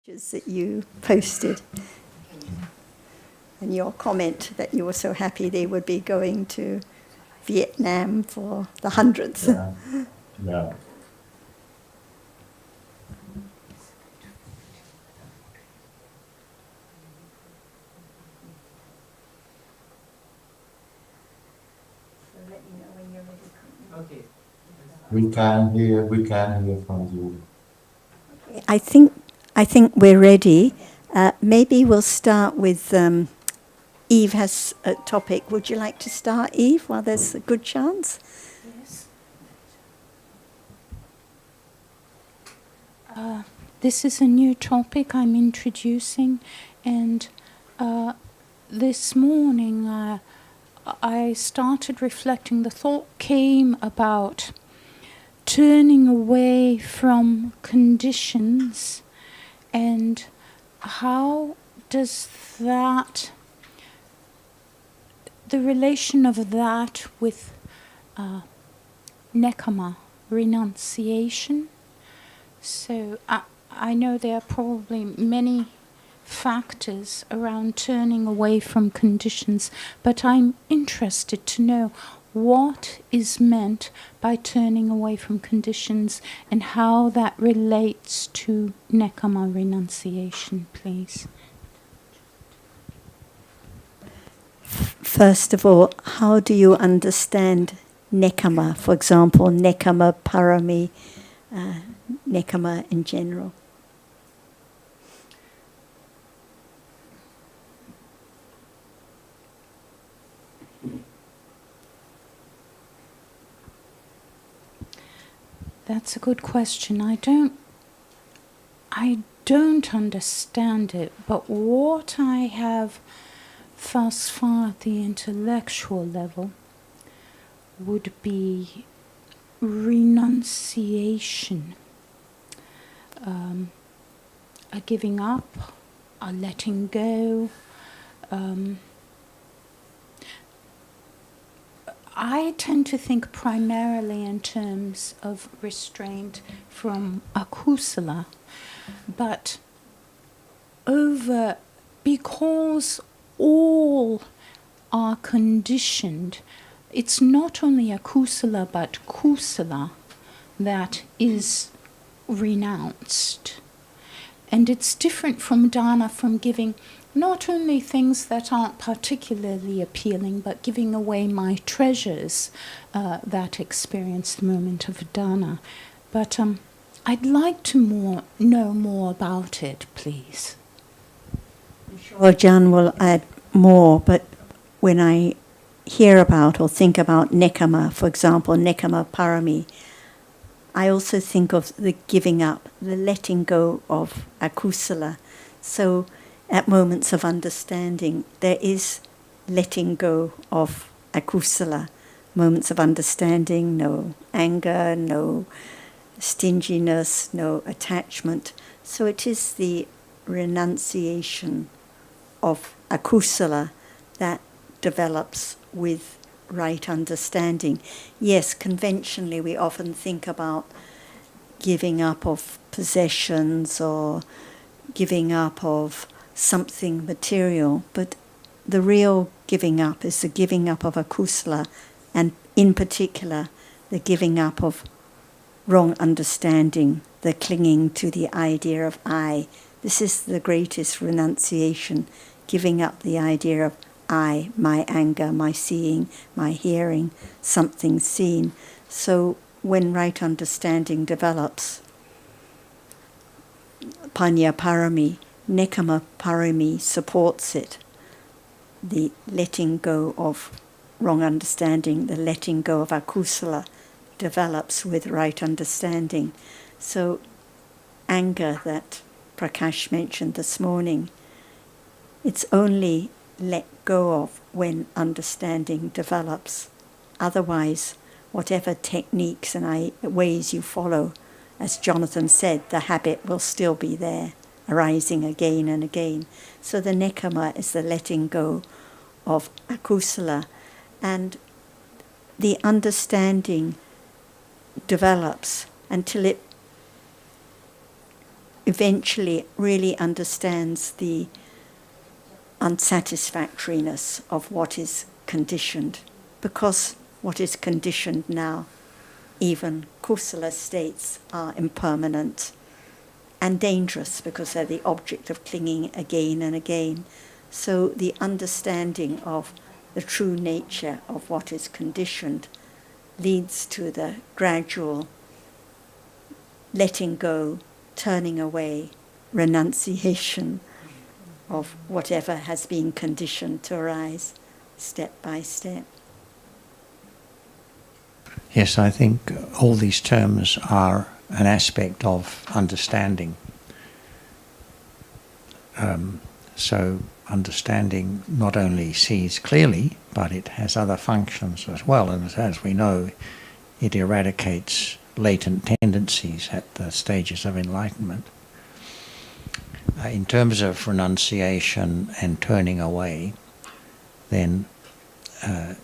that you posted and your comment that you were so happy they would be going to Vietnam for the hundreds. Yeah. Yeah. Okay. We can hear from you. I think we're ready. Maybe we'll start with Eve has a topic. Would you like to start, Eve, while there's a good chance? Yes. This is a new topic I'm introducing, and this morning I started reflecting. The thought came about turning away from conditions, and how does that, the relation of that with nekama, renunciation. So I know there are probably many factors around turning away from conditions, but I'm interested to know what is meant by turning away from conditions and how that relates to nekama renunciation, please. First of all, how do you understand nekama? For example, nekama parami, nekama in general. That's a good question. I don't understand it, but what I have thus far at the intellectual level would be renunciation, a giving up, a letting go. I tend to think primarily in terms of restraint from akusala, but because all are conditioned, it's not only akusala but kusala that is renounced. And it's different from dana, from giving not only things that aren't particularly appealing, but giving away my treasures that experience the moment of dana. But I'd like to know more about it, please. Well, Jan will add more, but when I hear about or think about nekama, for example, nekama parami, I also think of the giving up, the letting go of akusala. So at moments of understanding, there is letting go of akusala. Moments of understanding, no anger, no stinginess, no attachment. So it is the renunciation of akusala that develops with right understanding. Yes, conventionally we often think about giving up of possessions or giving up of something material, but the real giving up is the giving up of akusala, and in particular the giving up of wrong understanding, the clinging to the idea of I. This is the greatest renunciation, giving up the idea of I, my anger, my seeing, my hearing, something seen. So when right understanding develops, panya parami, nekama parami supports it. The letting go of wrong understanding, the letting go of akusala develops with right understanding. So anger that Prakash mentioned this morning, it's only let go of when understanding develops. Otherwise, whatever techniques and ways you follow, as Jonathan said, the habit will still be there, arising again and again. So the nekama is the letting go of akusala, and the understanding develops until it eventually really understands the unsatisfactoriness of what is conditioned, because what is conditioned now, even kusala states, are impermanent and dangerous because they're the object of clinging again and again. So the understanding of the true nature of what is conditioned leads to the gradual letting go, turning away, renunciation of whatever has been conditioned to arise step by step. Yes, I think all these terms are an aspect of understanding. So understanding not only sees clearly, but it has other functions as well. And as we know, it eradicates latent tendencies at the stages of enlightenment. In terms of renunciation and turning away, then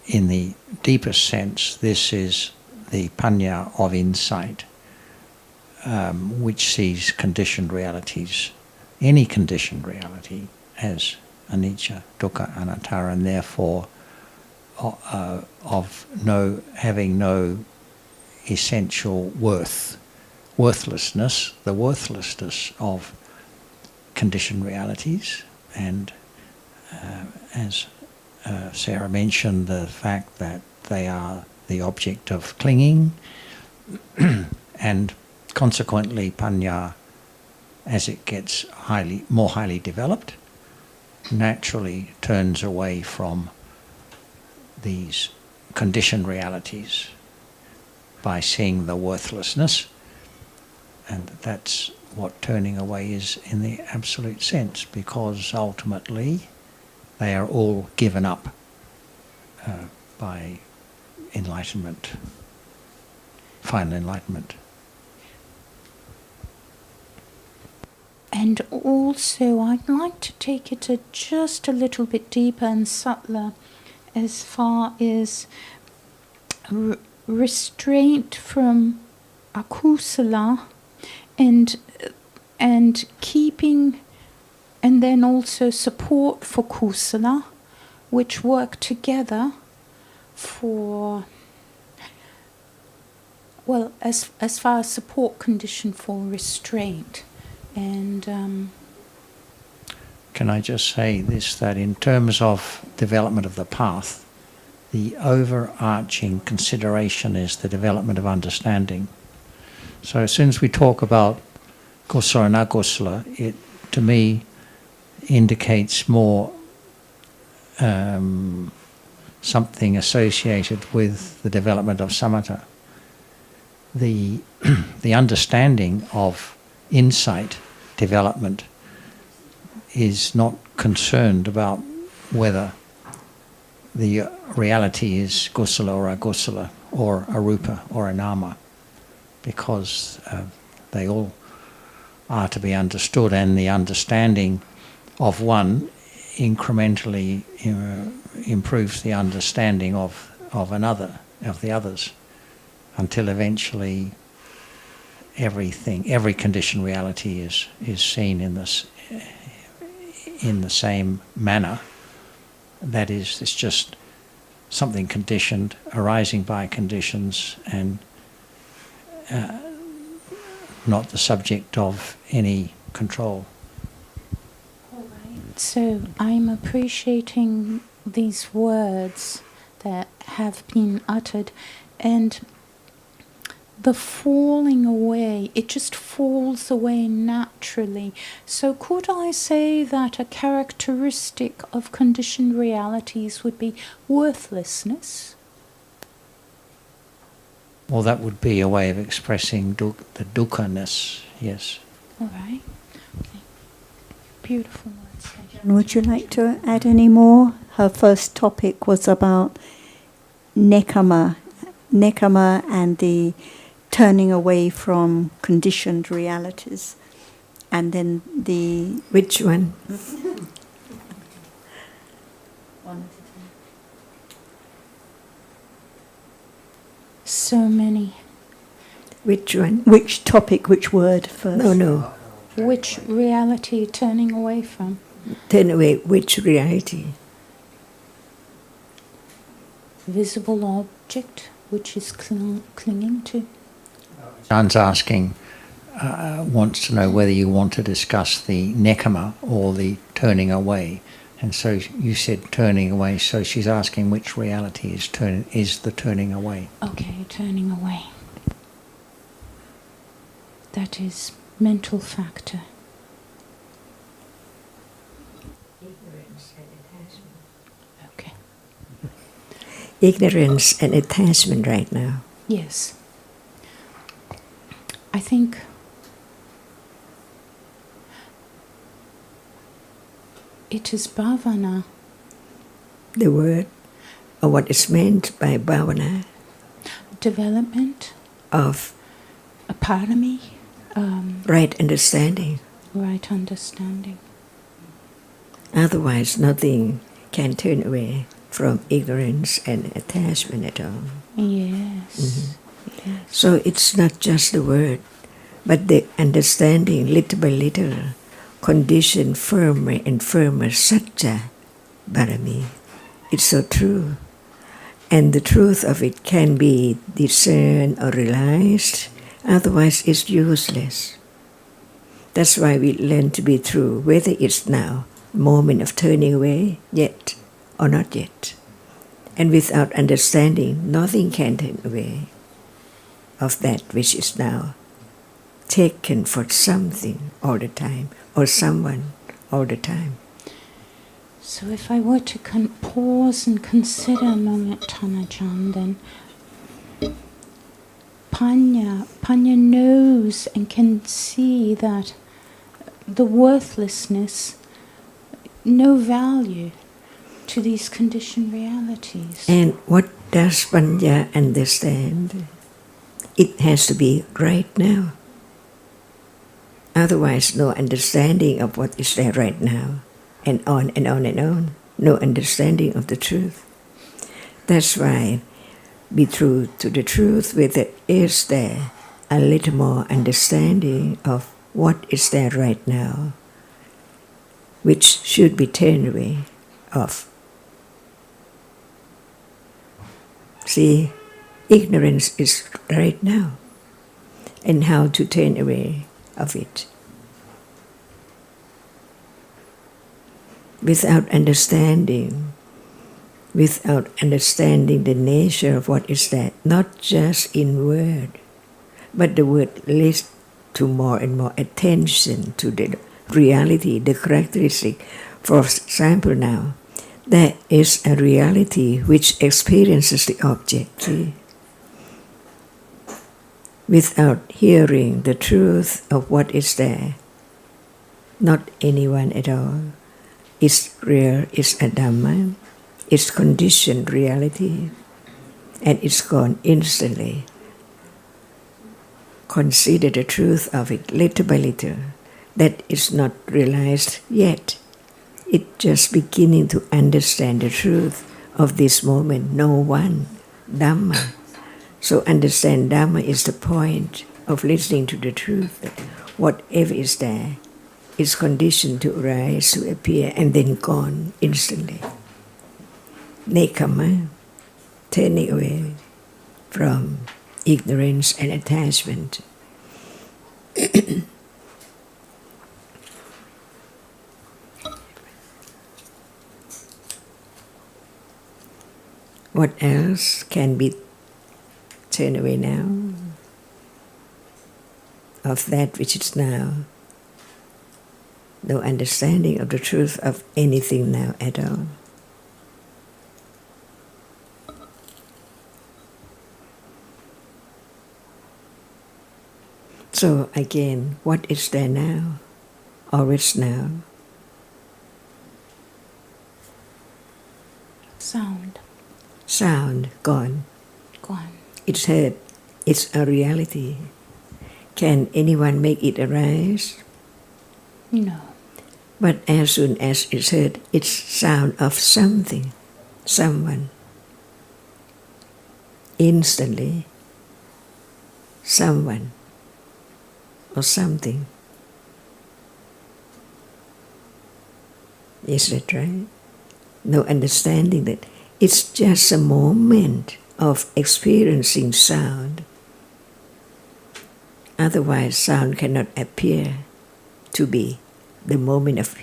in the deepest sense, this is the panya of insight, which sees conditioned realities, any conditioned reality, as anicca, dukkha, anatta, and therefore of having no essential worthlessness, the worthlessness of conditioned realities, and as Sarah mentioned, the fact that they are the object of clinging, and consequently panya, as it gets more highly developed, naturally turns away from these conditioned realities by seeing the worthlessness, and that's what turning away is in the absolute sense, because ultimately they are all given up by enlightenment, final enlightenment. And also, I'd like to take it just a little bit deeper and subtler as far as restraint from akusala and keeping, and then also support for kusala, which work together for, well, as far as support condition for restraint. And can I just say this, that in terms of development of the path, the overarching consideration is the development of understanding. So as soon as we talk about kusala and akusala, it to me indicates more something associated with the development of samatha. The understanding of insight development is not concerned about whether the reality is kusala or akusala, or arupa or anama, because they all are to be understood, and the understanding of one incrementally improves the understanding of another, of the others, until eventually every conditioned reality is seen in the same manner. That is, it's just something conditioned, arising by conditions, and not the subject of any control. all right. So I'm appreciating these words that have been uttered, and the falling away, it just falls away naturally. So could I say that a characteristic of conditioned realities would be worthlessness? Well, that would be a way of expressing the dukkha-ness, yes. All right. Okay. Beautiful words. Would you like to add any more? Her first topic was about nekama and the turning away from conditioned realities. And then the... Which one? So many. Which one? Which topic, which word first? No. Which reality turning away from? Turn away which reality? Visible object which is clinging to? John's asking, wants to know whether you want to discuss the nekama or the turning away. And so you said turning away, so she's asking which reality is the turning away. Okay, turning away. That is mental factor. Ignorance and attachment. Okay. Ignorance and attachment right now. Yes. I think it is bhavana. The word, or what is meant by bhavana, Development, of a parami, right understanding. right understanding. Otherwise, nothing can turn away from ignorance and attachment at all. Yes. Yes. So it's not just the word, but the understanding, little by little, condition firmer and firmer, satya barami. It's so true. And the truth of it can be discerned or realized, otherwise it's useless. That's why we learn to be true, whether it's now, moment of turning away, yet or not yet. And without understanding, nothing can turn away of that which is now taken for something all the time, or someone all the time. So if I were to pause and consider a moment, Tanajan, then Panya knows and can see that the worthlessness, no value to these conditioned realities. And what does Panya understand? It has to be right now. Otherwise, no understanding of what is there right now. And on and on and on. No understanding of the truth. That's why be true to the truth with it. Is there a little more understanding of what is there right now, which should be turned away of. See, ignorance is right now, and how to turn away of it. Without understanding the nature of what is that, not just in word, but the word leads to more and more attention to the reality, the characteristic. For example now, there is a reality which experiences the object. See? Without hearing the truth of what is there, not anyone at all. It's real, it's a Dhamma, it's conditioned reality, and it's gone instantly. Consider the truth of it little by little, that is not realized yet. It's just beginning to understand the truth of this moment, no one, Dhamma. So understand Dhamma is the point of listening to the truth, that whatever is there is conditioned to arise, to appear, and then gone instantly. Nekama, turning away from ignorance and attachment. What else can be turned away now of that which is now? No understanding of the truth of anything now at all. So again, what is there now? Always now. Sound. Sound, gone. Gone. It's heard. It's a reality. Can anyone make it arise? No. But as soon as it's heard, it's sound of something, someone. Instantly, someone or something Is that right? No understanding that it's just a moment of experiencing sound. Otherwise, sound cannot appear to be the moment of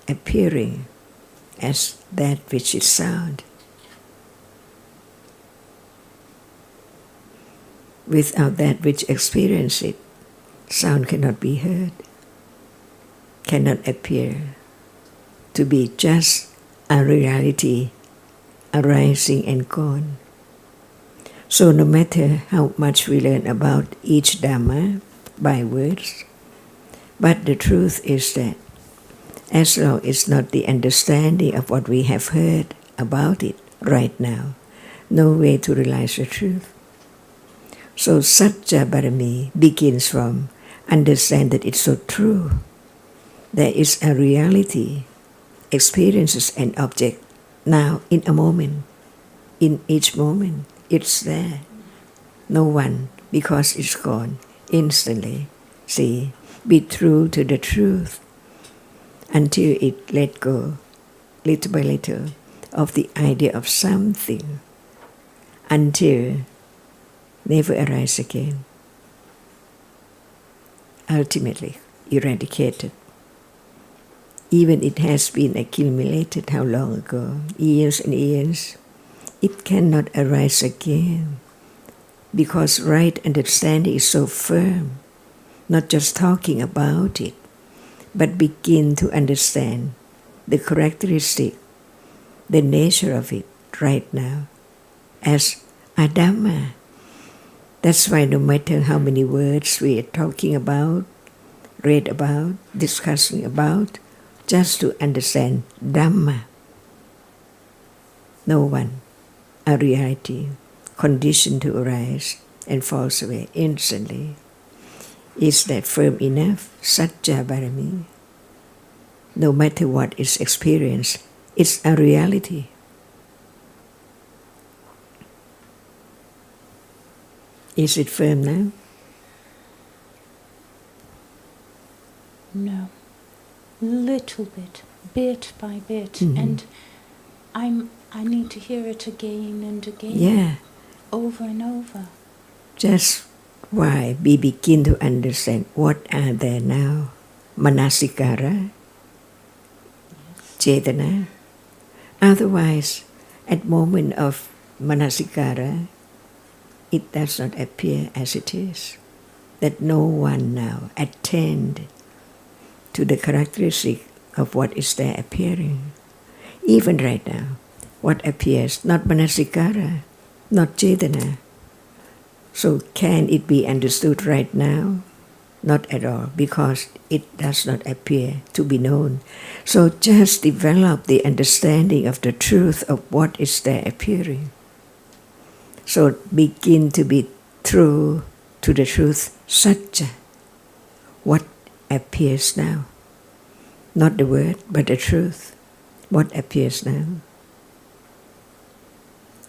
appearing as that which is sound. Without that which experiences it, sound cannot be heard, cannot appear to be just a reality arising and gone. So no matter how much we learn about each Dhamma by words, but the truth is that as long as it's not the understanding of what we have heard about it right now, no way to realize the truth. So Satya Barami begins from understand that it's so true. There is a reality, experiences an object now in a moment, in each moment. It's there. No one, because it's gone instantly. See, be true to the truth until it let go, little by little, of the idea of something, until never arise again. Ultimately eradicated. Even it has been accumulated how long ago, years and years, it cannot arise again because right understanding is so firm, not just talking about it, but begin to understand the characteristic, the nature of it right now as a Dhamma. That's why no matter how many words we are talking about, read about, discussing about, just to understand Dhamma. No one, a reality, conditioned to arise and falls away instantly. Is that firm enough? Satya Barami. No matter what is experienced, it's a reality. Is it firm now? No. Little bit by bit. Mm-hmm. And I need to hear it again and again. Yeah. Over and over. Just why we begin to understand what are there now. Manasikara, Cetana. Otherwise, at moment of Manasikara, it does not appear as it is. That no one now attend to the characteristic of what is there appearing. Even right now, what appears, not Manasikara, not Cetana. So can it be understood right now? Not at all, because it does not appear to be known. So just develop the understanding of the truth of what is there appearing. So begin to be true to the truth, Satya, what appears now. Not the word, but the truth, what appears now.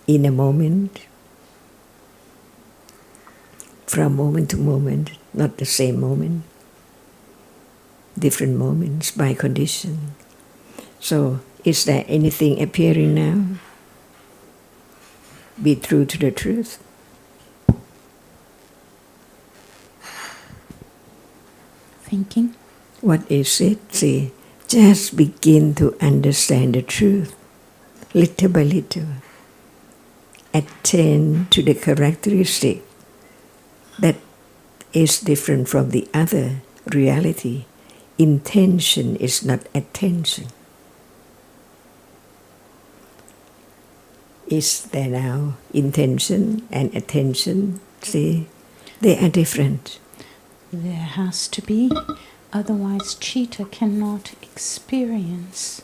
In a moment, from moment to moment, not the same moment, different moments by condition. So, is there anything appearing now? Be true to the truth. Thinking. What is it? See, just begin to understand the truth, little by little. Attend to the characteristic that is different from the other reality. Intention is not attention. Is there now intention and attention? See, they are different. There has to be, otherwise Chitta cannot experience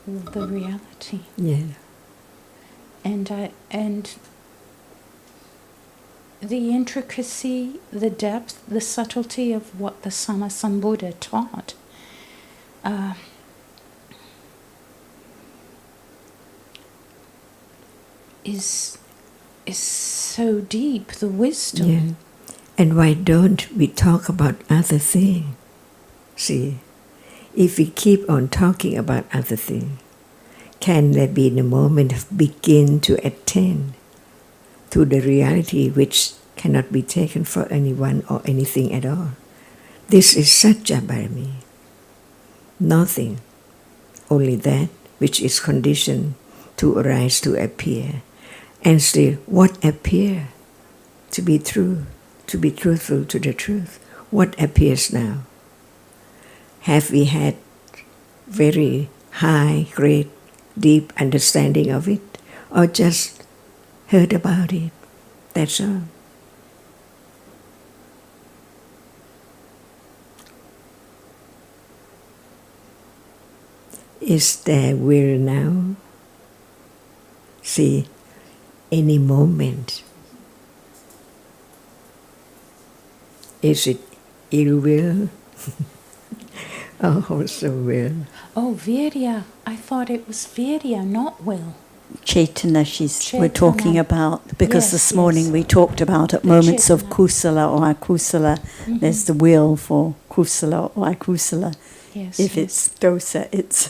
the reality. Yeah. And the intricacy, the depth, the subtlety of what the Sammasambuddha taught is so deep, the wisdom. Yeah. And why don't we talk about other things? See, If we keep on talking about other things, can there be the moment of begin to attend to the reality which cannot be taken for anyone or anything at all? This is Satya Bharami. Nothing, only that which is conditioned to arise, to appear. And still, what appear? To be true, to be truthful to the truth. What appears now? Have we had very high, great, deep understanding of it, or just heard about it? That's all. Is there will now? See, any moment. Is it ill will? Oh, so will. Oh, virya. I thought it was virya, not will. Chaitana, we're talking Chaitana. about, because Yes, this morning yes. we talked about at The moments of Chaitana. kusala or akusala, there's the will for kusala or akusala. Yes. If yes. it's dosa, it's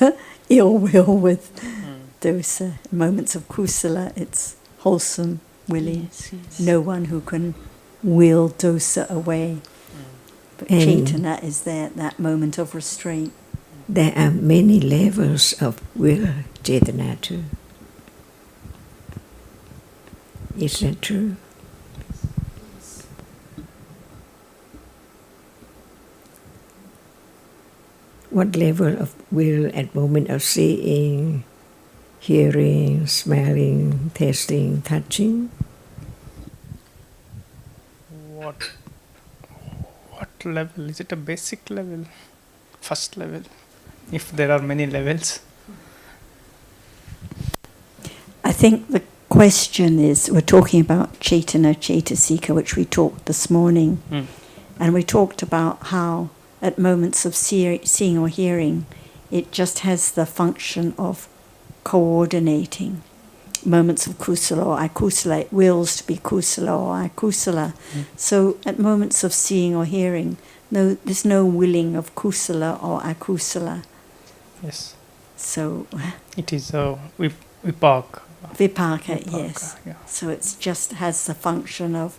ill will with dosa. Moments of kusala, it's wholesome willing. Yes, yes. No one who can will dosa away. But And Chaitana is there at that moment of restraint. there are many levels of will, Chetana too. Is that true? What level of will at moment of seeing, hearing, smelling, tasting, touching? What level? Is it a basic level? First level? If there are many levels? I think the question is, we're talking about Chaitana, Chaitasika, which we talked this morning. And we talked about how at moments of seeing or hearing, it just has the function of coordinating. Moments of kusala or akusala, it wills to be kusala or akusala. So at moments of seeing or hearing, there's no willing of kusala or akusala. Yes. So It is vipaka. vipaka, yes. Yeah. So it just has the function of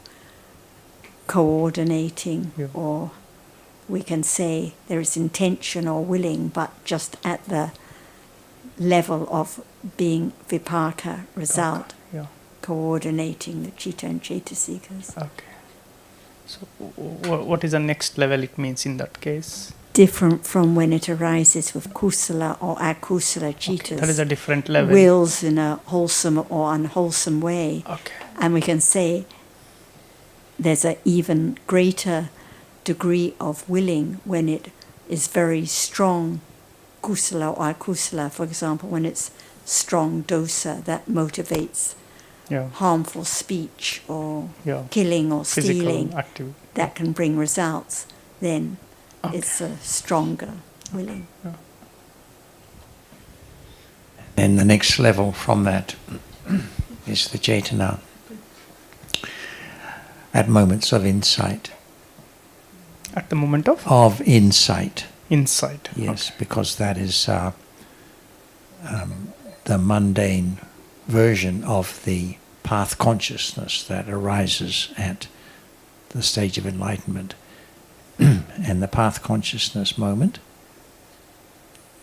coordinating, Yeah. or we can say there is intention or willing, but just at the level of being vipaka, result, Yeah. coordinating the chitta and chaitasikas. Okay. So what is the next level it means in that case? Different from when it arises with kusala or akusala chittas. Okay, that is a different level. Wills in a wholesome or unwholesome way. Okay. And we can say there's an even greater degree of willing when it is very strong kusala or akusala. For example, when it's strong dosa that motivates Yeah. harmful speech or Yeah. killing or Physical stealing activity. that can bring results, then Okay. it's a stronger willing. Then the next level from that is the Chaitana at moments of insight. At the moment of Of insight, insight. yes, because that is the mundane version of the path consciousness that arises at the stage of enlightenment. And the path consciousness moment,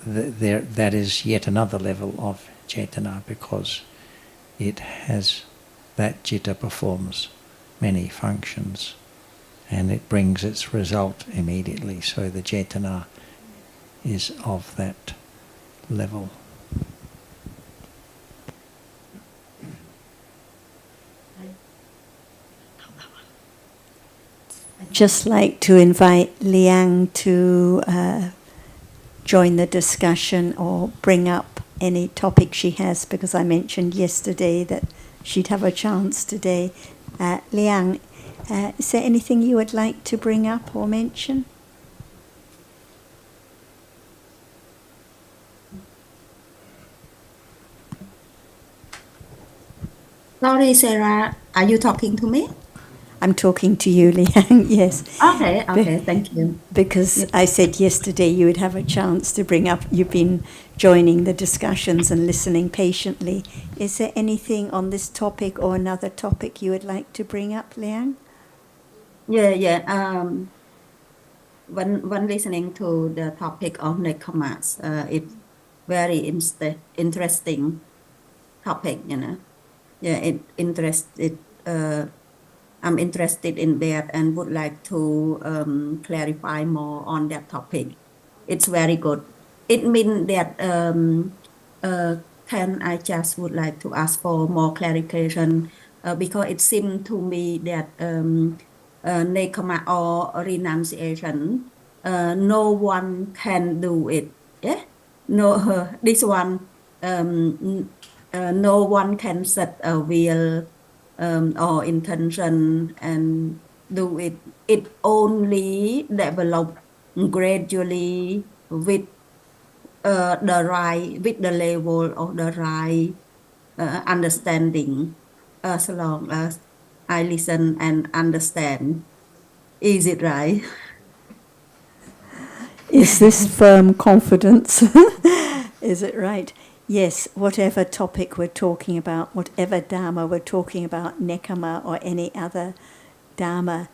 that is yet another level of Chaitana, because it has, that citta performs many functions and it brings its result immediately. So the Chaitana is of that level. I'd just like to invite Liang to join the discussion or bring up any topic she has, because I mentioned yesterday that she'd have a chance today. Liang, is there anything you would like to bring up or mention? Sorry, Sarah, are you talking to me? I'm talking to you, Liang, yes. Okay, okay, thank you. Because I said yesterday you would have a chance to bring up, you've been joining the discussions and listening patiently. Is there anything on this topic or another topic you would like to bring up, Liang? Yeah. When listening to the topic of nekamas, it's very interesting topic, you know. Yeah, I'm interested in that and would like to clarify more on that topic. It's very good. It means that can I just would like to ask for more clarification because it seemed to me that nekama or renunciation, no one can do it. Yeah, no, this one, no one can set a will or intention and do it. It only develop gradually with with the level of the right understanding, as long as I listen and understand. Is it right? Is this firm confidence? Is it right? Yes, whatever topic we're talking about, whatever Dhamma we're talking about, Nekama or any other Dhamma,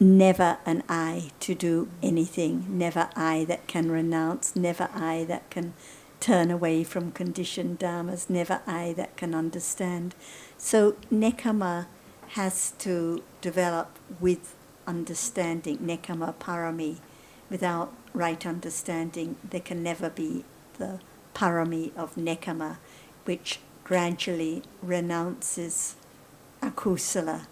never an I to do anything, never I that can renounce, never I that can turn away from conditioned dharmas, never I that can understand. So nekama has to develop with understanding, nekama parami. Without right understanding, there can never be the parami of nekama, which gradually renounces akusala,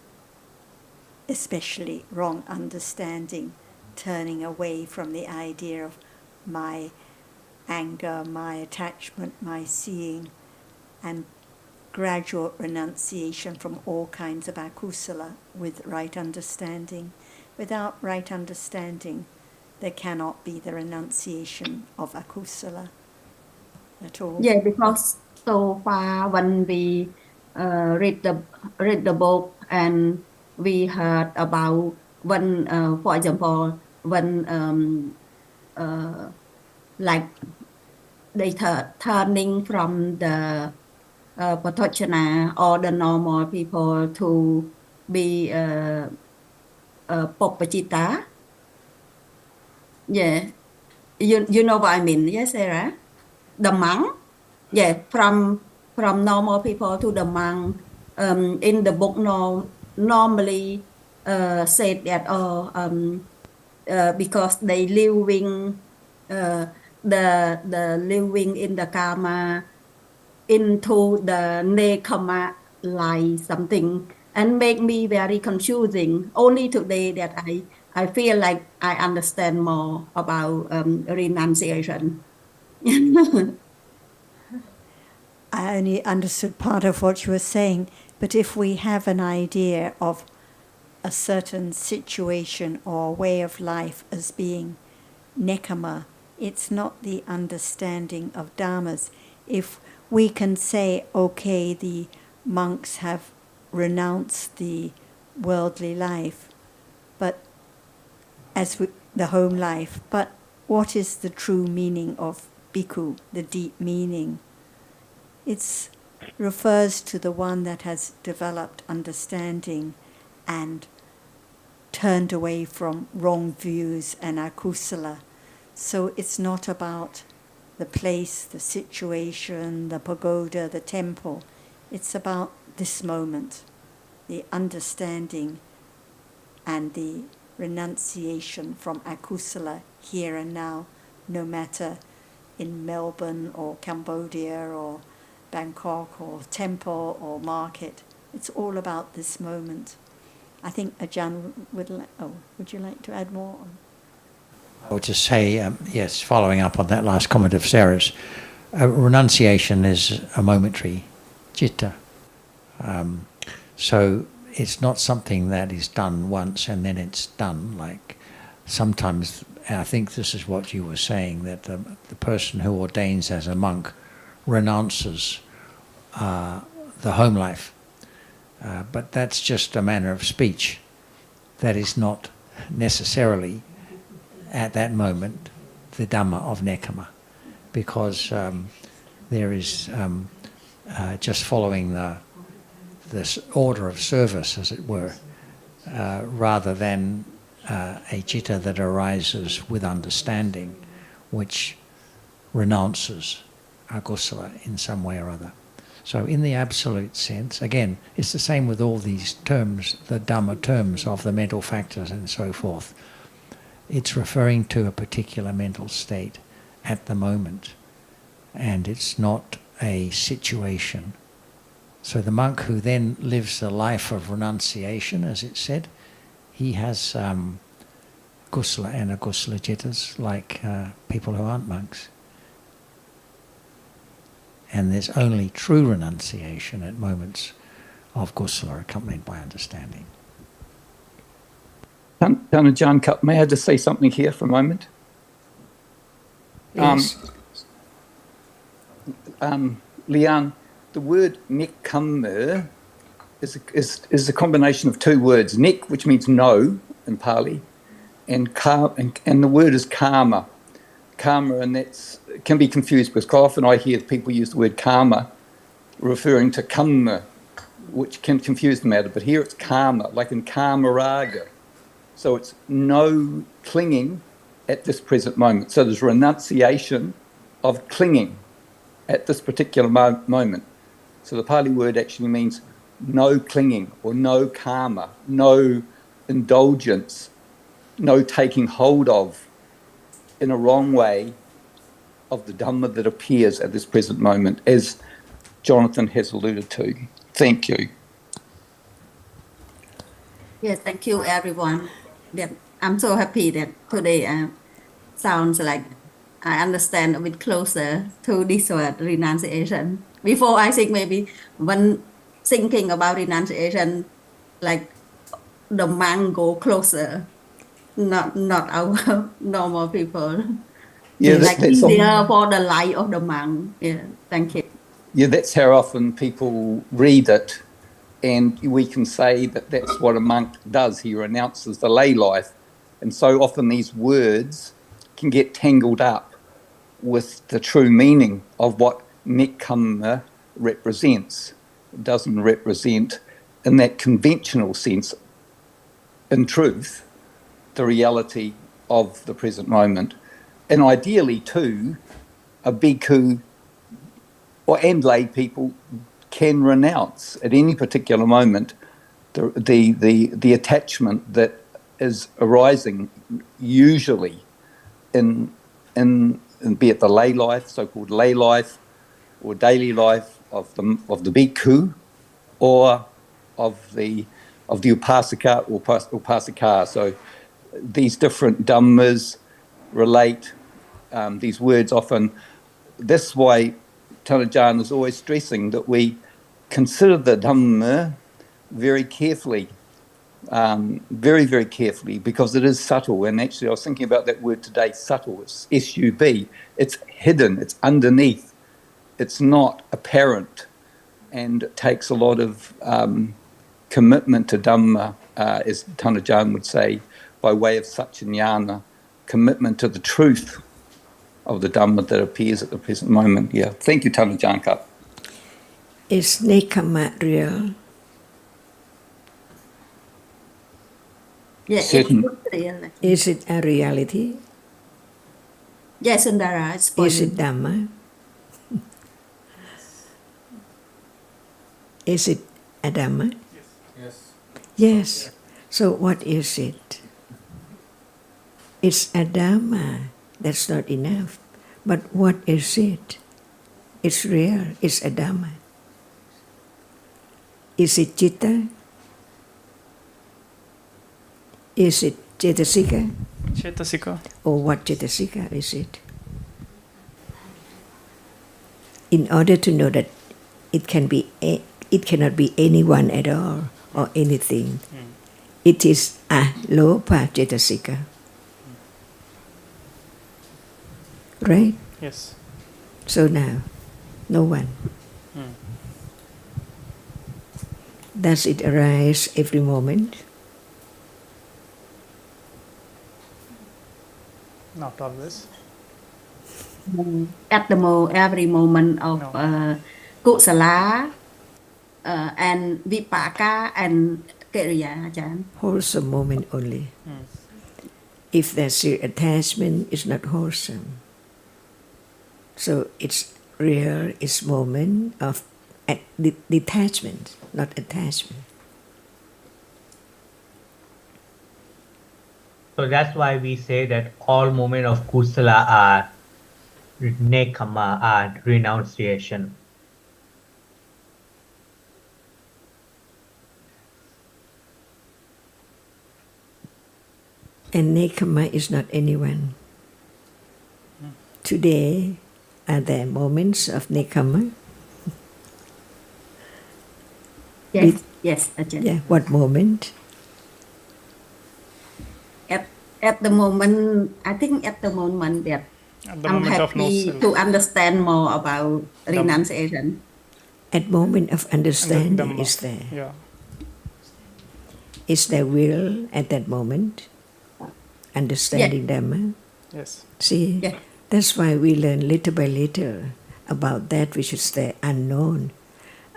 especially wrong understanding, turning away from the idea of my anger, my attachment, my seeing, and gradual renunciation from all kinds of akusala with right understanding. Without right understanding, there cannot be the renunciation of akusala at all. Yeah, because so far when we read the book and we heard about when, for example, when like they turning from the Pathochana or the normal people to be Popachita. Yeah, you know what I mean, yes, Sarah? The monk. Yeah, from normal people to the monk. In the book, normally said that because they living the living in the karma into the nekama like something, and make me very confusing. Only today that I feel like I understand more about renunciation. I only understood part of what you were saying, but if we have an idea of a certain situation or way of life as being nekama, it's not the understanding of dharmas. If we can say, okay, the monks have renounced the worldly life, but the home life, but what is the true meaning of bhikkhu, the deep meaning? It refers to the one that has developed understanding and turned away from wrong views and akusala. So it's not about the place, the situation, the pagoda, the temple. It's about this moment, the understanding and the renunciation from akusala here and now, no matter in Melbourne or Cambodia or Bangkok or temple or market. It's all about this moment. I think Ajahn would you like to add more? I would just say, yes, following up on that last comment of Sarah's, renunciation is a momentary citta. So it's not something that is done once and then it's done. Like sometimes, and I think this is what you were saying, that the person who ordains as a monk renounces the home life. But that's just a manner of speech. that is not necessarily at that moment the Dhamma of Nekama, because there is just following this order of service, as it were, rather than a citta that arises with understanding, which renounces akusala in some way or other. So in the absolute sense, again, it's the same with all these terms, the Dhamma terms of the mental factors and so forth. It's referring to a particular mental state at the moment, and it's not a situation. So the monk who then lives the life of renunciation, as it said, he has kusala and akusala cittas like people who aren't monks. And there's only true renunciation at moments of kusala accompanied by understanding. John Cup, may I just say something here for a moment? Yes. Leanne, the word nekama is a combination of two words. Nek, which means no in Pali, and the word is karma. Karma, and that can be confused because quite often I hear people use the word karma referring to kamma, which can confuse the matter, but here it's karma, like in karma raga. So it's no clinging at this present moment. So there's renunciation of clinging at this particular moment. So the Pali word actually means no clinging or no karma, no indulgence, no taking hold of in a wrong way of the Dhamma that appears at this present moment, as Jonathan has alluded to. Thank you. Yes, thank you, everyone. That I'm so happy that today sounds like I understand a bit closer to this word renunciation. Before, I think maybe when thinking about renunciation, like the monk go closer, not our normal people. Yeah, Like that's easier for the life of the monk. Yeah, thank you. Yeah, that's how often people read it, and we can say that that's what a monk does. He renounces the lay life, and so often these words can get tangled up with the true meaning of what nekama represents. It doesn't represent, in that conventional sense, in truth, the reality of the present moment. And ideally, too, a bhikkhu and lay people can renounce at any particular moment the attachment that is arising usually in be it the lay life, so-called lay life, or daily life of the bhikkhu, or of the upasaka or upasika. So these different dhammas relate. These words often. That's why Tanajan is always stressing that we consider the Dhamma very carefully, very, very carefully, because it is subtle. And actually, I was thinking about that word today, subtle. It's S-U-B. It's hidden. It's underneath. It's not apparent. And it takes a lot of commitment to Dhamma, as Tanajan would say, by way of Satchinyana, commitment to the truth of the Dhamma that appears at the present moment. Yeah. Thank you, Tanajan Cup. Is nekama real? Yeah, Certain. it's real. Is it a reality? Yes, Sundara, it's for Is you. it Dhamma? Is it a Dhamma? Yes. Yes. So what is it? It's a Dhamma. That's not enough. But what is it? It's real. It's a Dhamma. Is it citta? Is it cetasika? Chetasika. Or what cetasika is it? In order to know that it cannot be anyone at all or anything. It is a lopa cetasika. Right? Yes. So now, no one. Does it arise every moment? Not always. At every moment of No. kusala and vipaka and kiriya, Ajahn. Wholesome moment only. If there's still attachment, it's not wholesome. So it's real, it's moment of detachment, not attachment. So that's why we say that all moments of kusala are nekama, are renunciation. And nekama is not anyone. Today, are there moments of nekama? Yes, yes, Ajahn. Yeah, what moment? At the moment, I think at the moment that At the I'm moment of no happy self. to understand more about Dhamma. renunciation. At moment of And the understanding Dhamma. is there. Yeah. Is there will at that moment? Understanding Dhamma? Yes. See, Yes. that's why we learn little by little about that which is there unknown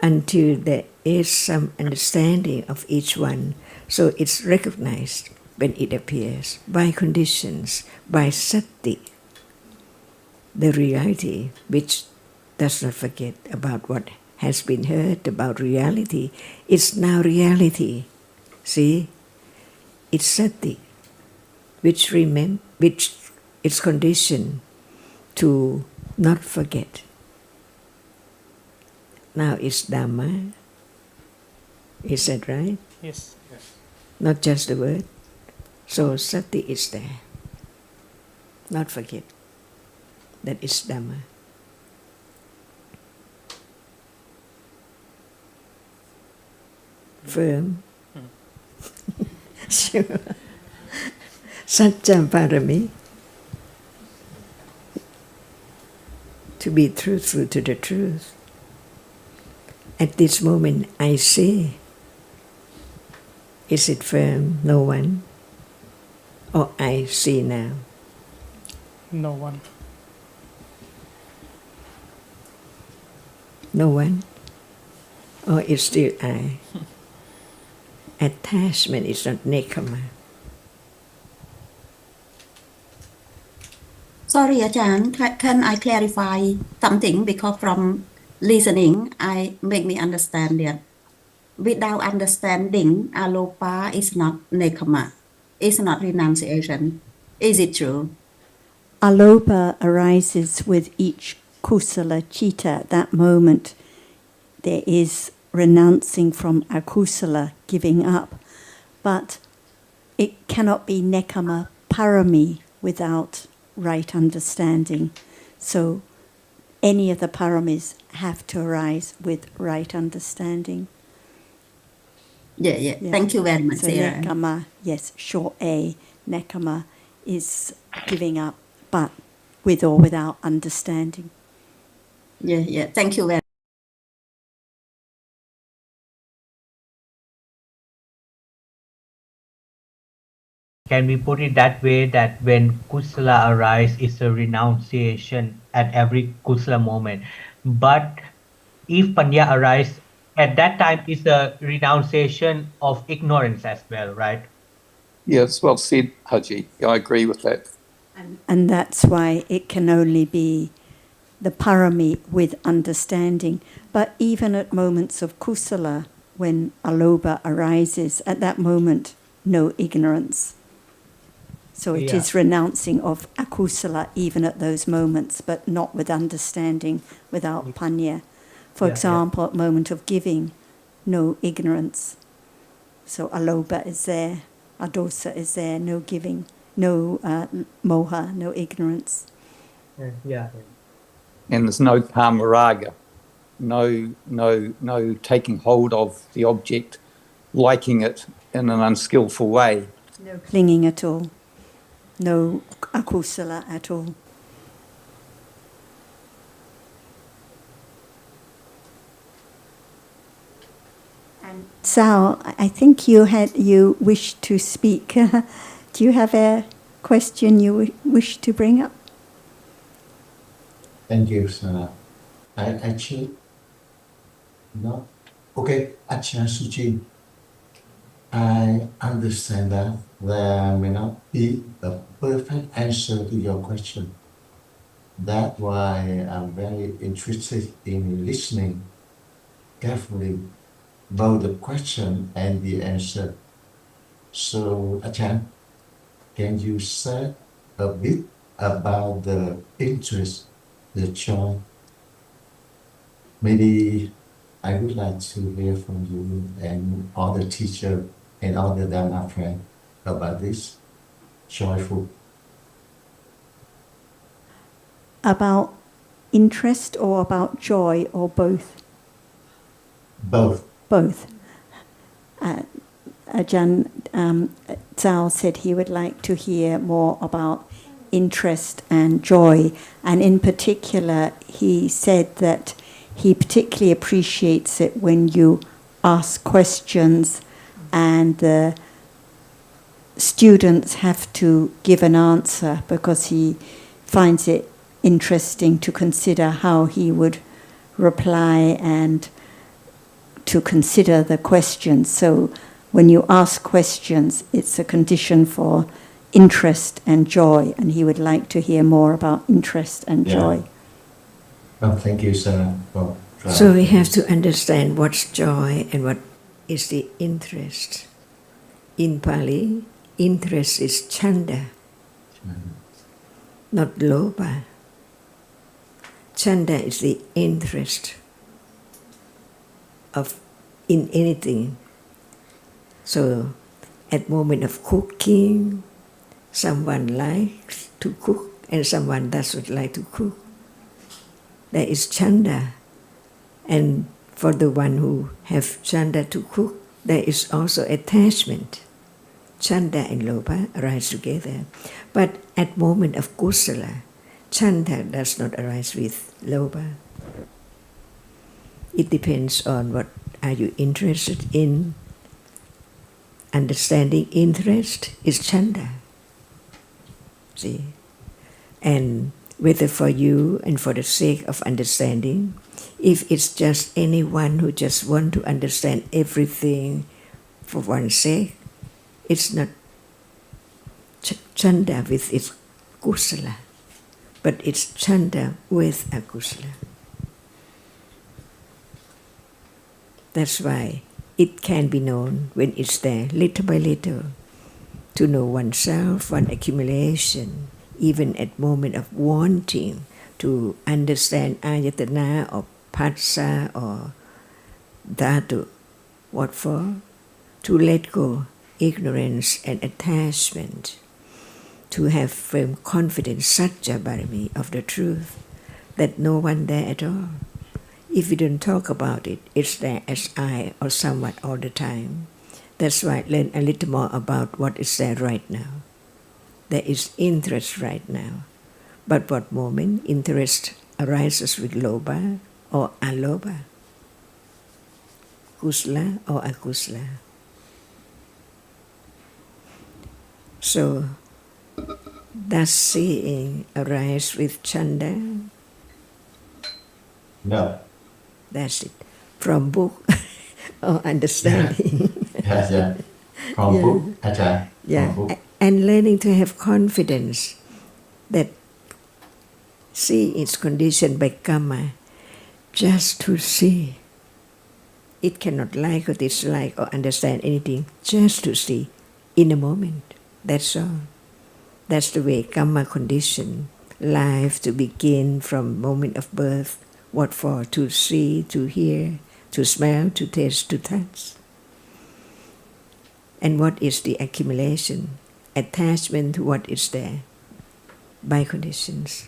until there is some understanding of each one. So it's recognized when it appears by conditions, by sati, the reality which does not forget about what has been heard about reality. It's now reality. See, it's sati, which is conditioned to not forget. Now it's Dhamma. Is that right? Yes. Not just the word. So sati is there. Not forget. That is Dhamma. Firm. Sure. Satya Parami. To be truthful to the truth. At this moment, I say, is it firm? No one? Or I see now? No one. No one? Or it's still I? Attachment is not nekama. Sorry, Ajahn, can I clarify something? Because from listening, I make me understand that without understanding, alopa is not nekama, is not renunciation. Is it true? Alopa arises with each kusala chitta. At that moment, there is renouncing from akusala, giving up. But it cannot be nekama parami without right understanding. So any of the paramis have to arise with right understanding. Yeah. Yeah. Thank you very much, So Sarah. nekama, yes, short A, nekama is giving up, but with or without understanding. Yeah. Thank you very Can we put it that way, that when kusala arises, it's a renunciation at every kusala moment? But if panya arises, at that time, it's a renunciation of ignorance as well, right? Yeah, it's well said, Haji. Yeah, I agree with that. And that's why it can only be the parami with understanding. But even at moments of kusala, when aloba arises, at that moment, no ignorance. So it is renouncing of akusala even at those moments, but not with understanding, without panya. For example, at moment of giving, no ignorance. So aloba is there, adosa is there, no giving, no moha, no ignorance. Yeah. And there's no karma raga, no taking hold of the object, liking it in an unskillful way. No clinging at all. No akusala at all. And Sal, I think you wished to speak. Do you have a question you wish to bring up? Thank you, Sana. I actually no. Okay, Achan Suchi. I understand that there may not be a perfect answer to your question. That's why I'm very interested in listening carefully both the question and the answer. So, Achan, can you say a bit about the interest, the joy? Maybe I would like to hear from you and all the teacher and all the Dhamma friend about this joyful. About interest or about joy or both? Both. Both. Ajahn Zhao said he would like to hear more about interest and joy, and in particular he said that he particularly appreciates it when you ask questions and the students have to give an answer, because he finds it interesting to consider how he would reply and to consider the questions. So when you ask questions, it's a condition for interest and joy, and he would like to hear more about interest and joy. Well, thank you, Sarah. So we have to understand what's joy and what is the interest. In Pali, interest is chanda, not lobha. Chanda is the interest of in anything. So at moment of cooking, someone likes to cook and someone doesn't like to cook. There is chanda. And for the one who have chanda to cook, there is also attachment. Chanda and lobha arise together. But at moment of kusala, chanda does not arise with lobha. It depends on what are you interested in. Understanding interest is chanda. See? And whether for you and for the sake of understanding, if it's just anyone who just want to understand everything for one's sake, it's not chanda with its kusala, but it's chanda with akusala. That's why it can be known when it's there, little by little, to know oneself, one accumulation, even at moment of wanting to understand ayatana or phassa or dhatu. What for? To let go ignorance and attachment, to have firm confidence, satya barami, of the truth, that no one there at all. If we don't talk about it, it's there as I or someone all the time. That's why learn a little more about what is there right now. There is interest right now. But what moment interest arises with lobha or alobha? Kusala or akusala? So, does seeing arise with chanda? No. That's it. From book or understanding. Yeah. From book, Ajahn. Yeah. From book. And learning to have confidence that see is conditioned by karma, just to see. It cannot like or dislike or understand anything, just to see in a moment. That's all. That's the way karma condition life to begin from moment of birth. What for? To see, to hear, to smell, to taste, to touch. And what is the accumulation? Attachment to what is there by conditions.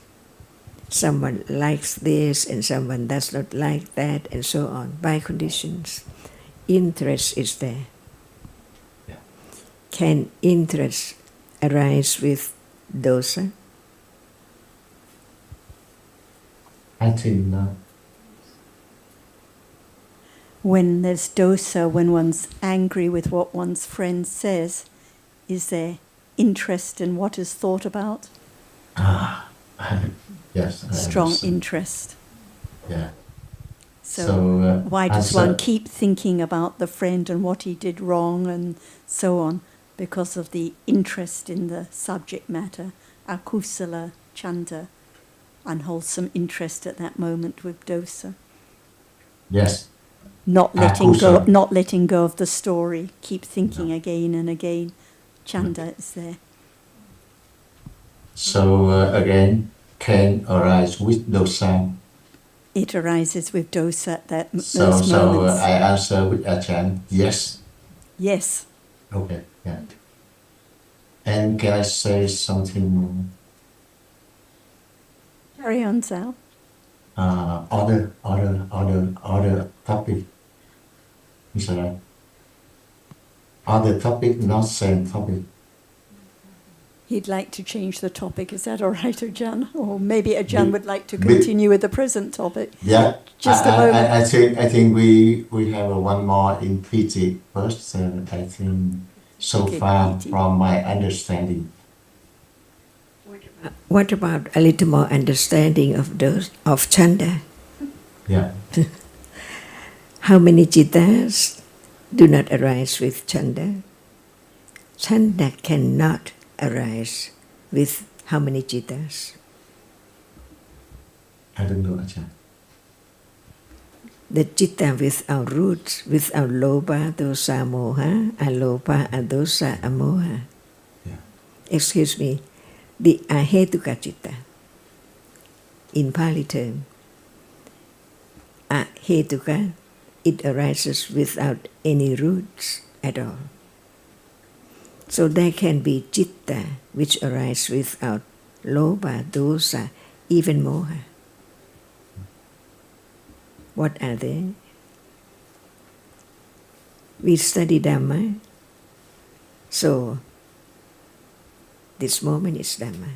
Someone likes this and someone does not like that, and so on, by conditions. Interest is there. Yeah. Can interest arise with dosa? I think no. When there's dosa, when one's angry with what one's friend says, is there interest in what is thought about. Yes, I Strong understand. interest. Yeah. So why does answer- one keep thinking about the friend and what he did wrong and so on? Because of the interest in the subject matter, akusala, chanda, unwholesome interest at that moment with dosa. Yes. Not letting go of the story. Keep thinking No. again and again. Chanda is there. So again, can arise with dosa. It arises with dosa at those So moments. I answer with Ajahn, yes. Yes. Okay, yeah. And can I say something? Carry on, Sal. Other topic. Is that right? Other topic, not same topic. He'd like to change the topic. Is that all right, Ajahn? Or maybe Ajahn Be- would like to be- continue with the present topic. Yeah. Just a moment. I think we have one more in PT first. I think so Okay, far PT. from my understanding. What about a little more understanding of chanda? Yeah. How many jittas do not arise with chanda? Chanda cannot arise with how many jittas? I don't know, Ajahn. The citta without roots, without loba, dosa, moha, alopa, adosa, amoha. Yeah. Excuse me, the ahetuka citta. In Pali term, ahetuka, it arises without any roots at all. So there can be citta which arise without loba, dosa, even moha. What are they? We study Dhamma, so this moment is Dhamma.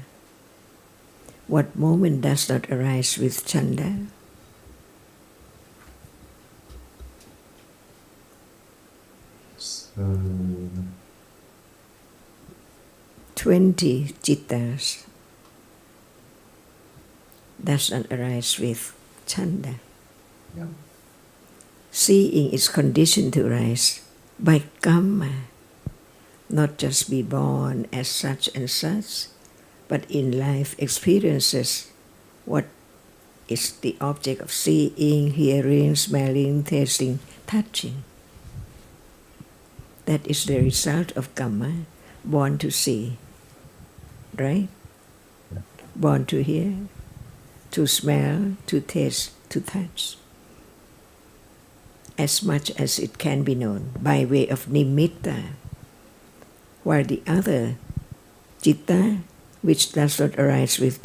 What moment does not arise with chanda? So 20 jittas does not arise with chanda. yeah. Seeing is conditioned to arise by karma, not just be born as such and such, but in life experiences what is the object of seeing, hearing, smelling, tasting, touching. That is the result of karma, born to see, right? Yeah. Born to hear, to smell, to taste, to touch. As much as it can be known by way of nimitta, while the other citta, which does not arise with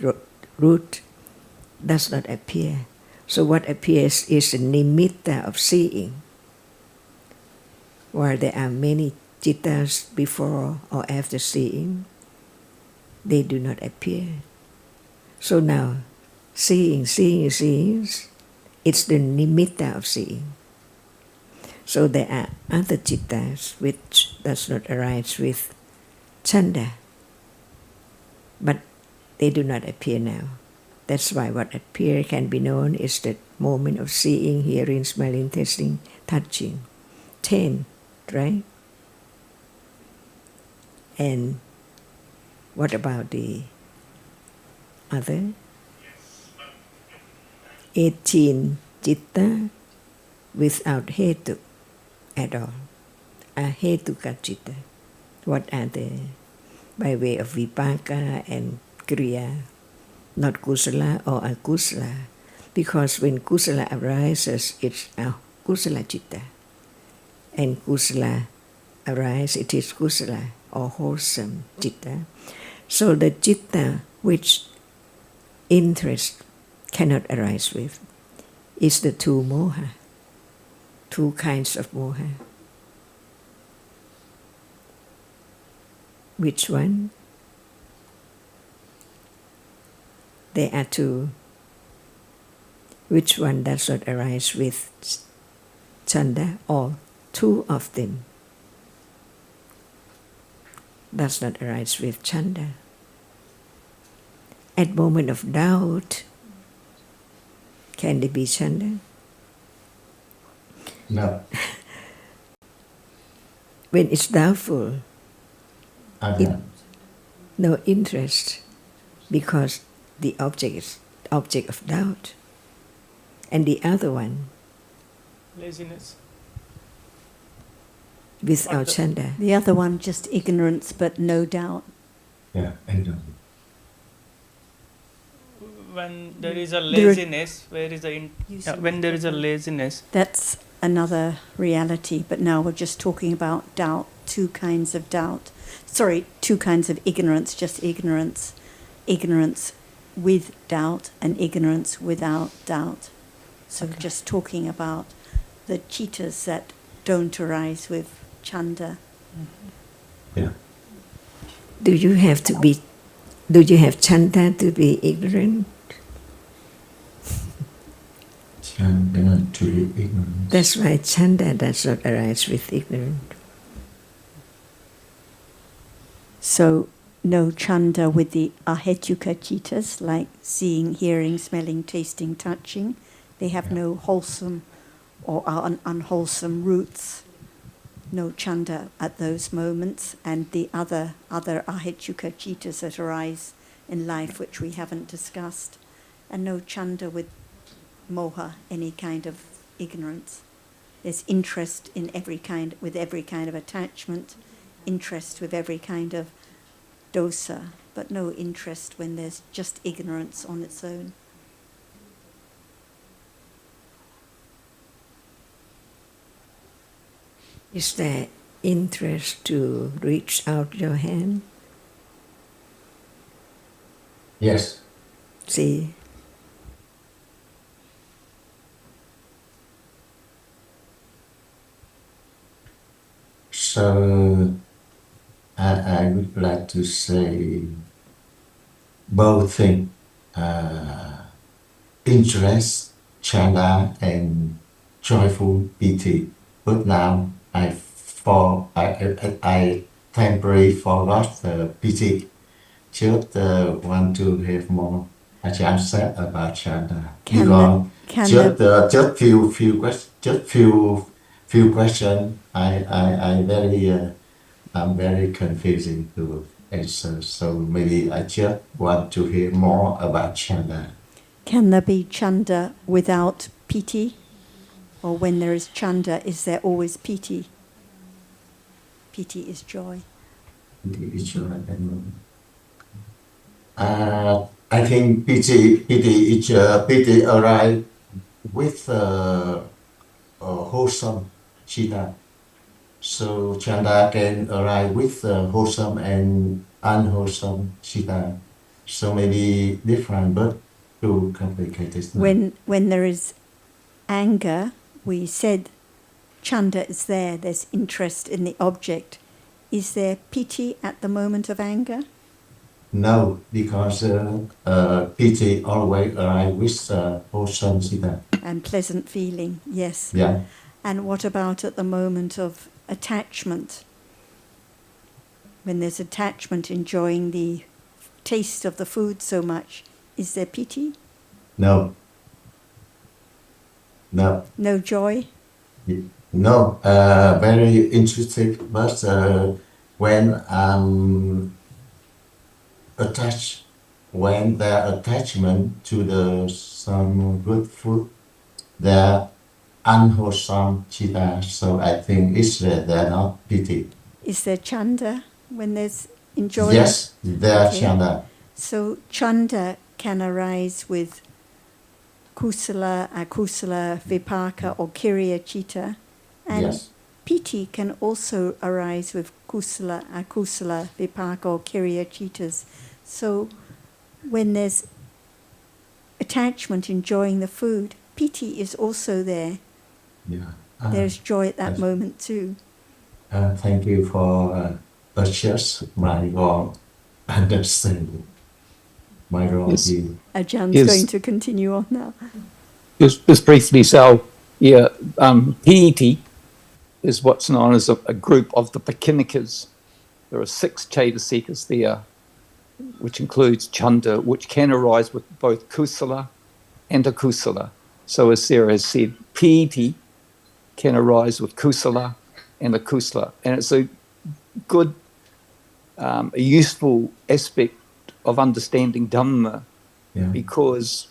root, does not appear. So what appears is the nimitta of seeing, while there are many cittas before or after seeing, they do not appear. So now, seeing, it's the nimitta of seeing. So there are other cittas which does not arise with chanda, but they do not appear now. That's why what appear can be known is the moment of seeing, hearing, smelling, tasting, touching. 10, right? And what about the other? 18 citta without hetu at all. Ahetuka citta. What are they? By way of vipaka and kriya, not kusala or akusala. Because when kusala arises, it's a kusala citta. And kusala arises, it is kusala or wholesome citta. So the citta which interest cannot arise with is the two moha, two kinds of moha. Which one? There are two. Which one does not arise with chanda or two of them? does not arise with chanda. At moment of doubt, can there be chanda? No. When it's doubtful, Again. no interest, because the object is object of doubt. And the other one, Laziness. without chanda. The other one, just ignorance but no doubt. Yeah, I know. When there is a laziness, where is the when there is a laziness? That's another reality, but now we're just talking about doubt, two kinds of doubt. Sorry, two kinds of ignorance, just ignorance. Ignorance with doubt and ignorance without doubt. So just talking about the chittas that don't arise with chanda. Yeah. Do you have chanda to be ignorant? Chanda to be ignorant. That's why chanda does not arise with ignorance. So no chanda with the ahetuka chittas, like seeing, hearing, smelling, tasting, touching. They have no wholesome or unwholesome roots. No chanda at those moments, and the other ahetuka chittas that arise in life which we haven't discussed, and no chanda with moha, any kind of ignorance. There's interest in every kind of attachment, interest with every kind of dosa, but no interest when there's just ignorance on its own. Is there interest to reach out your hand? Yes. See? So I would like to say both things, interest, chanda, and joyful piti. But now I temporarily forgot the piti. Just want to have more chance about chanda. Because just few questions. I'm very confusing to answer. So maybe I just want to hear more about chanda. Can there be chanda without piti? Or when there is chanda, is there always piti? Piti is joy. I think piti arrive with wholesome chitta. So chanda can arrive with wholesome and unwholesome chitta. So maybe different, but too complicated. When there is anger, we said chanda is there, there's interest in the object. Is there piti at the moment of anger? No, because piti always arrive with wholesome chitta. And pleasant feeling, yes. Yeah. And what about at the moment of attachment? When there's attachment, enjoying the taste of the food so much, is there piti? No. No. No joy? No. Very interesting, but when I'm attached, when their attachment to some good food, they're unwholesome chitta, so I think it's they're not piti. Is there chanda when there's enjoying? Yes, they're Okay. chanda. So chanda can arise with kusala, akusala, vipaka or kiriya chitta, and Yes. piti can also arise with kusala, akusala, vipaka or kiriya chittas. So when there's attachment, enjoying the food, piti is also there. Yeah. There's joy at that yes. moment too. Thank you for adjust my wrong understanding. My wrong Yes. view. Ajahn Yes. going to continue on now. Just briefly, so yeah, PET is what's known as a group of the Pakinikas, there are 6 Chaitasikas there, which includes Chanda, which can arise with both kusala and akusala. So as Sarah has said, piti can arise with kusala and akusala. And it's a good, a useful aspect of understanding Dhamma, because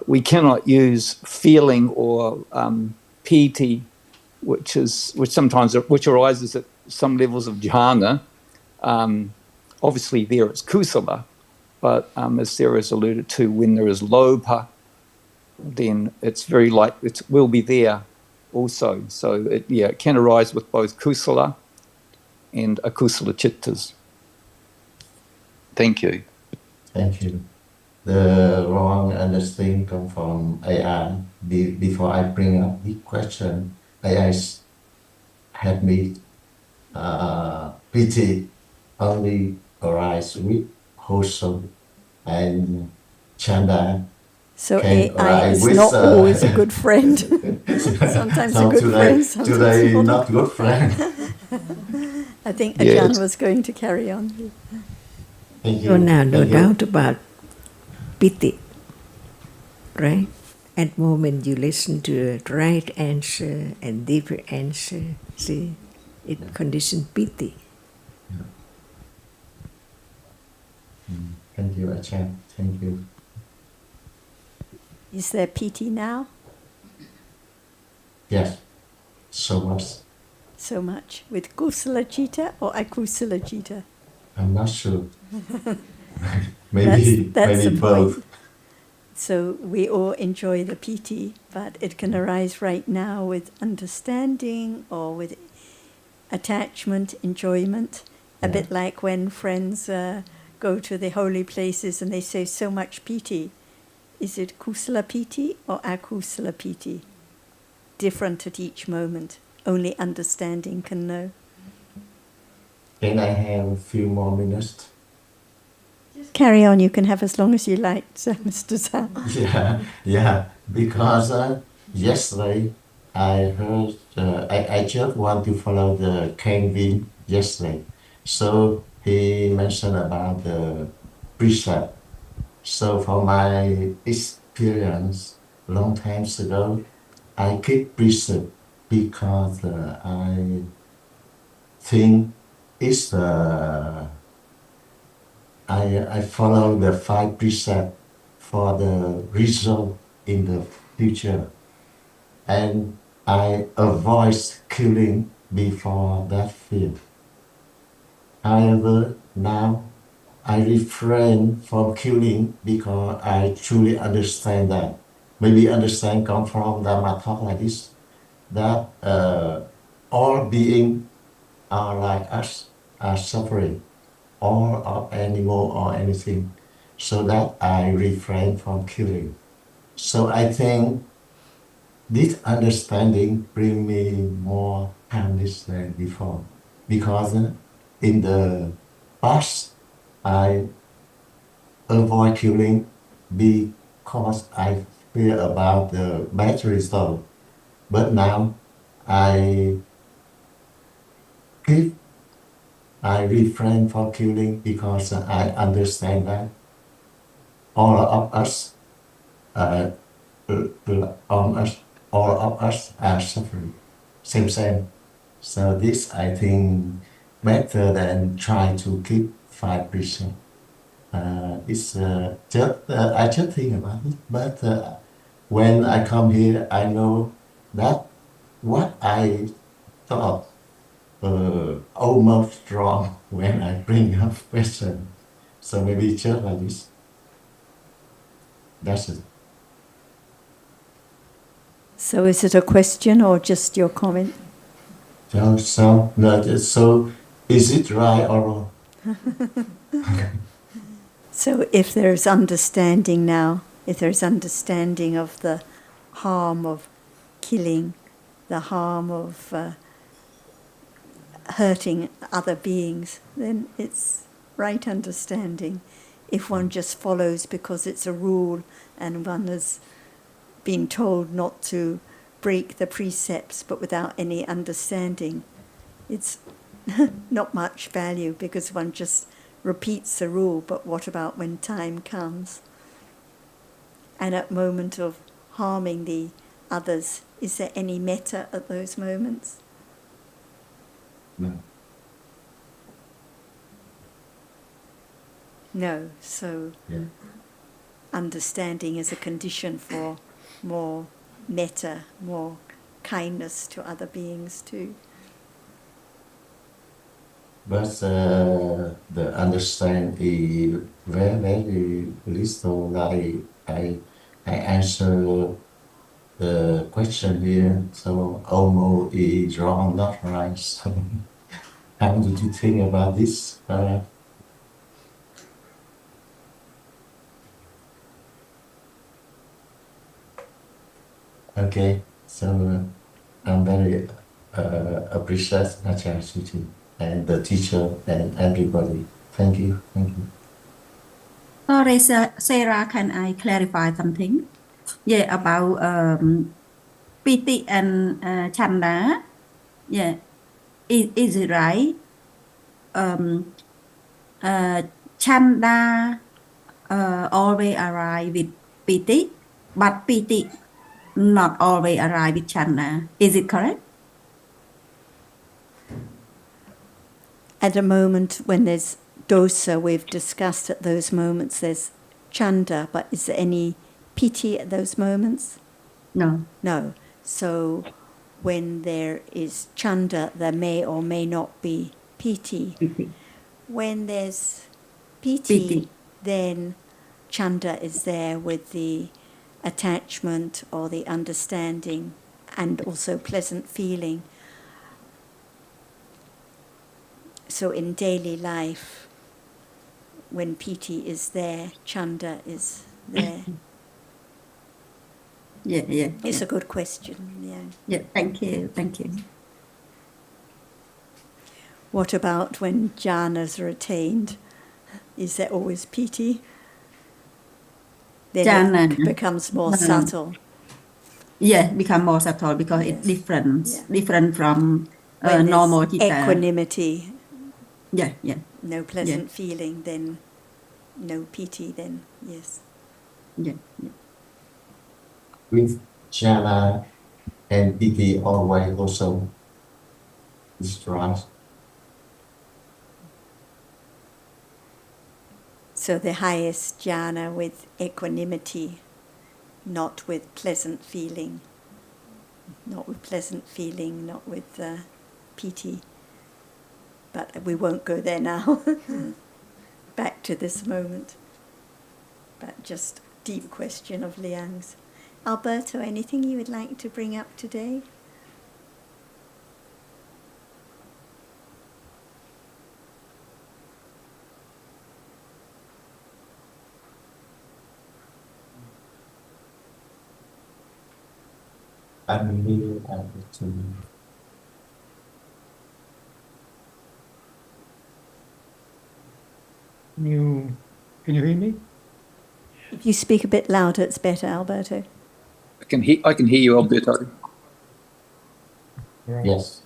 we cannot use feeling or piti, which arises at some levels of jhana. Obviously there it's kusala, but as Sarah has alluded to, when there is lobha, then it's very likely it will be there also. So it can arise with both kusala and akusala chittas. Thank you. Thank you. The wrong understanding come from AI. Before I bring up the question, AI had me pity only arise with wholesome, and chanda So can AI arise is with not always a good friend. Sometimes a so good friend, today sometimes not good friend. I think Yes. Ajahn was going to carry on. Thank you. So now, no Thank you. doubt about piti, right? At moment you listen to a right answer and deeper answer, see, it conditions piti. Thank you, Ajahn. Thank you. Is there piti now? Yes, so much. So much. With kusala citta or akusala citta? I'm not sure. maybe That's the both. point. So we all enjoy the piti, but it can arise right now with understanding or with attachment, enjoyment. A bit like when friends go to the holy places and they say so much piti. Is it kusala piti or akusala piti? Different at each moment. Only understanding can know. Can I have a few more minutes? Carry on, you can have as long as you like, Mr. Zhao. Yeah, because yesterday I heard, I just want to follow the Kevin yesterday. So he mentioned about the precept. So from my experience, long times ago, I keep precept because I think it's I follow the 5 precepts for the result in the future, and I avoid killing before that fear. However, now I refrain from killing because I truly understand that. Maybe understand come from Dhamma talk like this, that all beings are like us, are suffering, all of animal or anything, so that I refrain from killing. So I think this understanding bring me more calmness than before, because in the past I avoid killing because I fear about the bad result. But now I keep I refrain from killing because I understand that all of us, uh, all of us are suffering, same. So this I think better than try to keep 5%. It's just I just think about it, but when I come here, I know that what I thought almost wrong when I bring up question. So maybe just like this. That's it. So is it a question or just your comment? So is it right or wrong? So if there's understanding now, if there's understanding of the harm of killing, the harm of hurting other beings, then it's right understanding. If one just follows because it's a rule and one has been told not to break the precepts but without any understanding, it's not much value because one just repeats the rule, but what about when time comes? And at moment of harming the others, is there any metta at those moments? No. No, so Yeah. understanding is a condition for more metta, more kindness to other beings too. But the understand is very, very little. Like I answer the question here, so almost is wrong, not right. So how did you think about this? Okay, so I'm very appreciate Acharya Suchi and the teacher and everybody. Thank you, thank you. Sorry, Sarah, can I clarify something? Yeah, about piti and chanda. Yeah, is it right? Chanda always arrive with piti, but piti not always arrive with chanda. Is it correct? At a moment when there's dosa, we've discussed at those moments there's chanda, but is there any piti at those moments? No. No. So when there is chanda, there may or may not be piti. Piti. When there's piti, Piti. then chanda is there with the attachment or the understanding and also pleasant feeling. So in daily life, when piti is there, chanda is there. Yeah. It's a good question, yeah. Yeah, thank you. What about when jhanas are attained? Is there always piti? Then Jhana. it becomes more No. subtle. Yeah, become more subtle because Yes. it's different. Yeah. Different from When normal there's chitta. equanimity, Yeah. no pleasant feeling, then no piti, then yes. Yeah. With jhana and piti always also is right. So the highest jhana with equanimity, not with pleasant feeling. Not with pleasant feeling, not with piti. But we won't go there now. Back to this moment. But just deep question of Liang's. Alberto, anything you would like to bring up today? I'm really happy to Can you hear me? If you speak a bit louder, it's better, Alberto. I can hear you, Alberto. Right. yes.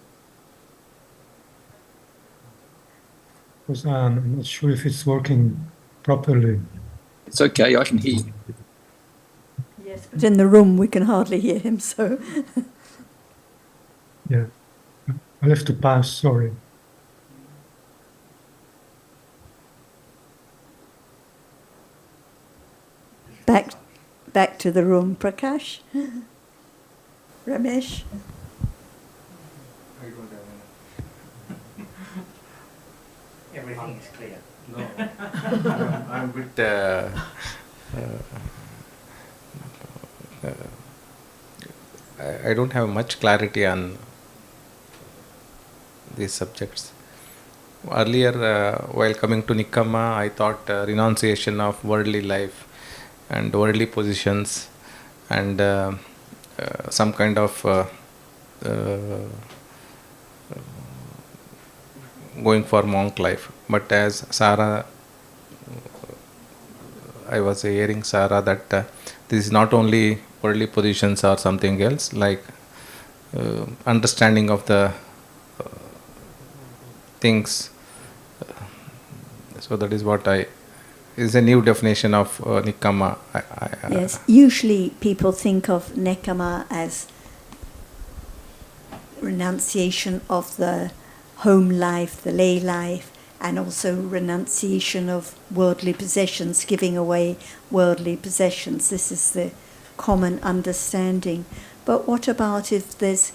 Because I'm not sure if it's working properly. It's okay, I can hear you. Yes, but in the room we can hardly hear him, so. Yeah. I'll have to pass, sorry. Back to the room, Prakash. Ramesh. Everything is clear. No, I'm a bit. I don't have much clarity on these subjects. Earlier, while coming to Nikkama, I thought renunciation of worldly life and worldly positions and some kind of going for monk life. But as Sarah, I was hearing Sarah that this is not only worldly positions or something else, like understanding of the things. So that is what is a new definition of Nikkama. Yes, usually people think of Nekama as renunciation of the home life, the lay life, and also renunciation of worldly possessions, giving away worldly possessions. This is the common understanding. But what about if there's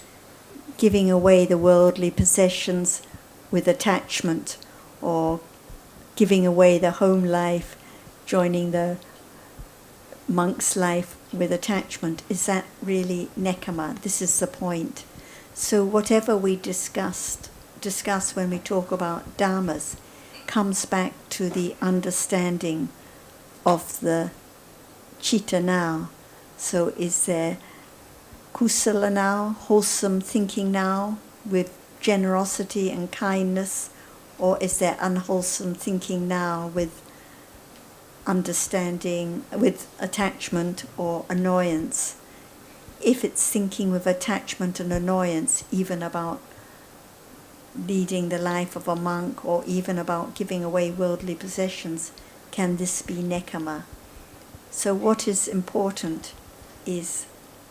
giving away the worldly possessions with attachment, or giving away the home life, joining the monk's life with attachment? Is that really nekama? This is the point. So whatever we discuss when we talk about dhammas comes back to the understanding of the citta now. So is there kusala now, wholesome thinking now, with generosity and kindness, or is there unwholesome thinking now with understanding, with attachment or annoyance? If it's thinking with attachment and annoyance, even about leading the life of a monk, or even about giving away worldly possessions, can this be nekama? So what is important is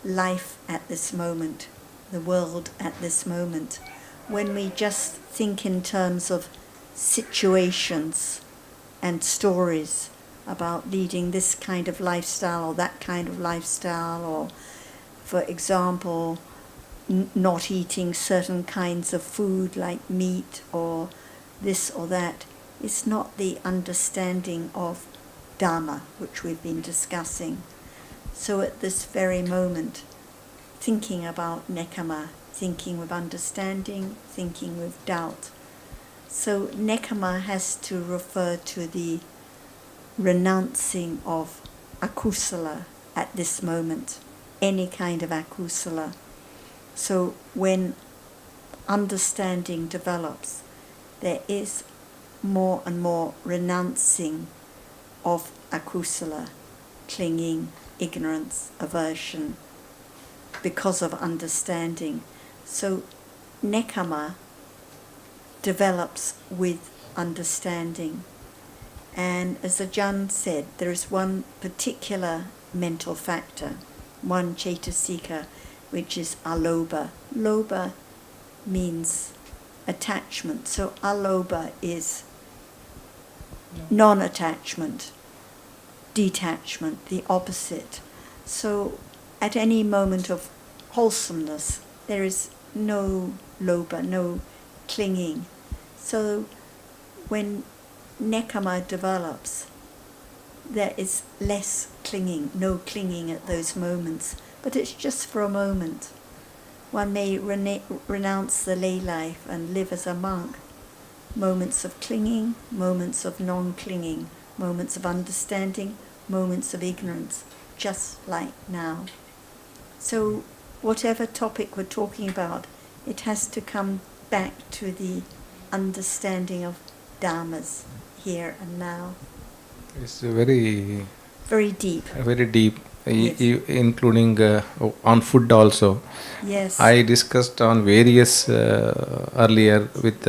life at this moment, the world at this moment. When we just think in terms of situations and stories about leading this kind of lifestyle or that kind of lifestyle, or, for example, not eating certain kinds of food like meat or this or that, it's not the understanding of Dhamma which we've been discussing. So at this very moment, thinking about nekama, thinking with understanding, thinking with doubt. So nekama has to refer to the renouncing of akusala at this moment, any kind of akusala. So when understanding develops, there is more and more renouncing of akusala, clinging, ignorance, aversion, because of understanding. So nekama develops with understanding. And as Ajahn said, there is one particular mental factor, one cetasika, which is alobha. Lobha means attachment. So alobha is non-attachment, detachment, the opposite. So at any moment of wholesomeness, there is no lobha, no clinging. So when nekama develops, there is less clinging, no clinging at those moments, but it's just for a moment. One may renounce the lay life and live as a monk. Moments of clinging, moments of non-clinging, moments of understanding, moments of ignorance, just like now. So whatever topic we're talking about, it has to come back to the understanding of dhammas here and now. It's very deep. Very deep, Yes. including on food also. Yes. I discussed on various earlier with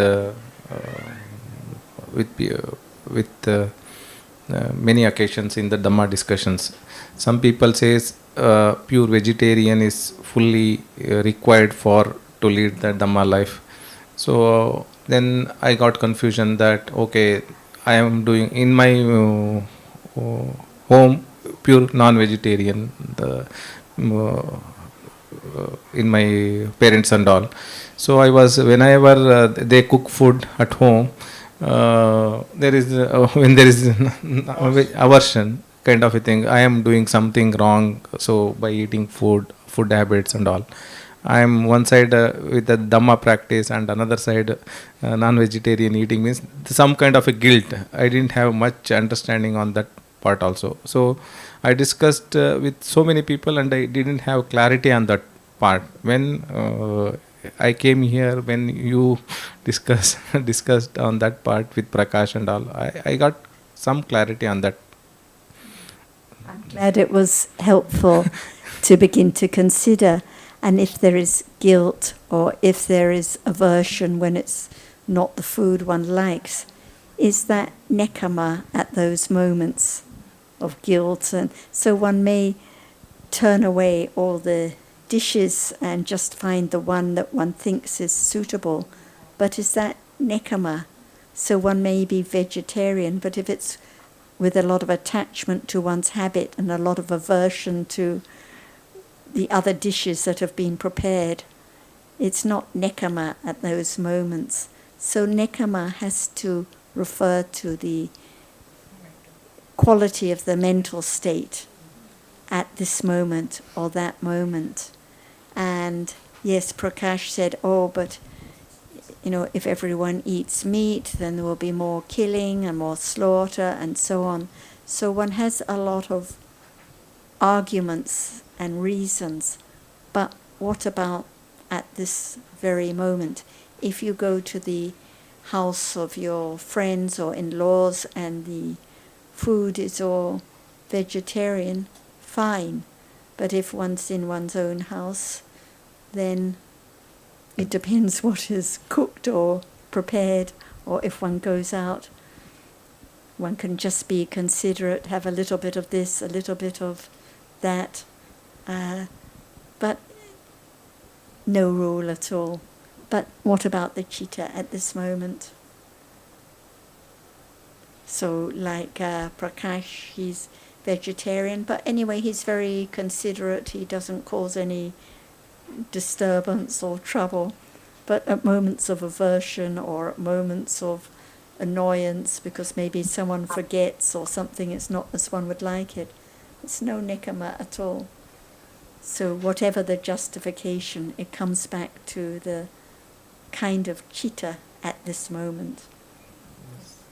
many occasions in the Dhamma discussions. Some people says pure vegetarian is fully required for to lead the Dhamma life. So then I got confusion that okay, I am doing in my home pure non-vegetarian, in my parents and all. So I was, whenever they cook food at home, there is when there is aversion kind of a thing, I am doing something wrong. So by eating food habits and all, I am one side with the Dhamma practice, and another side non-vegetarian eating means some kind of a guilt. I didn't have much understanding on that part also. So I discussed with so many people, and I didn't have clarity on that part. When I came here, when you discussed on that part with Prakash and all, I got some clarity on that. I'm glad it was helpful to begin to consider. And if there is guilt or if there is aversion when it's not the food one likes, is that nekama at those moments of guilt. And so one may turn away all the dishes and just find the one that one thinks is suitable. But is that nekama? So one may be vegetarian, but if it's with a lot of attachment to one's habit and a lot of aversion to the other dishes that have been prepared, it's not nekama at those moments. So nekama has to refer to the quality of the mental state at this moment or that moment. And yes, Prakash said, oh, but if everyone eats meat, then there will be more killing and more slaughter and so on. So one has a lot of arguments and reasons. But what about at this very moment? If you go to the house of your friends or in-laws and the food is all vegetarian, fine. But if one's in one's own house, then it depends what is cooked or prepared, or if one goes out, one can just be considerate, have a little bit of this, a little bit of that, but no rule at all. But what about the chitta at this moment? So like Prakash, he's vegetarian, but anyway, he's very considerate. He doesn't cause any disturbance or trouble. But at moments of aversion or at moments of annoyance, because maybe someone forgets or something is not as one would like it, it's no nekama at all. So whatever the justification, it comes back to the kind of chitta at this moment.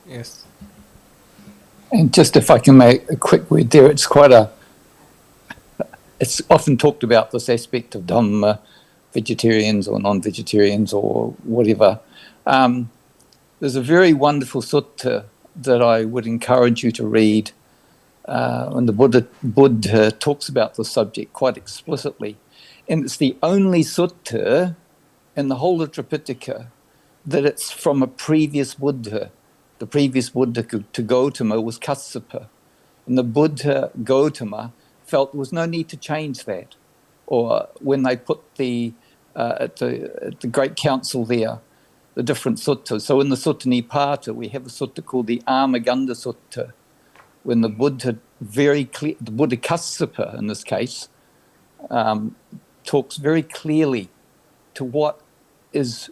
Yes. And just if I can make a quick word there, it's often talked about this aspect of Dhamma, vegetarians or non-vegetarians or whatever. There's a very wonderful sutta that I would encourage you to read, and the Buddha talks about the subject quite explicitly. And it's the only sutta in the whole of Tripitaka that it's from a previous Buddha. The previous Buddha to Gautama was Kassapa. And the Buddha Gautama felt there was no need to change that. Or when they put at the Great Council there, the different suttas. So in the Sutta Nipata, we have a sutta called the Amaganda Sutta, when the Buddha the Buddha Kassapa in this case, talks very clearly to what is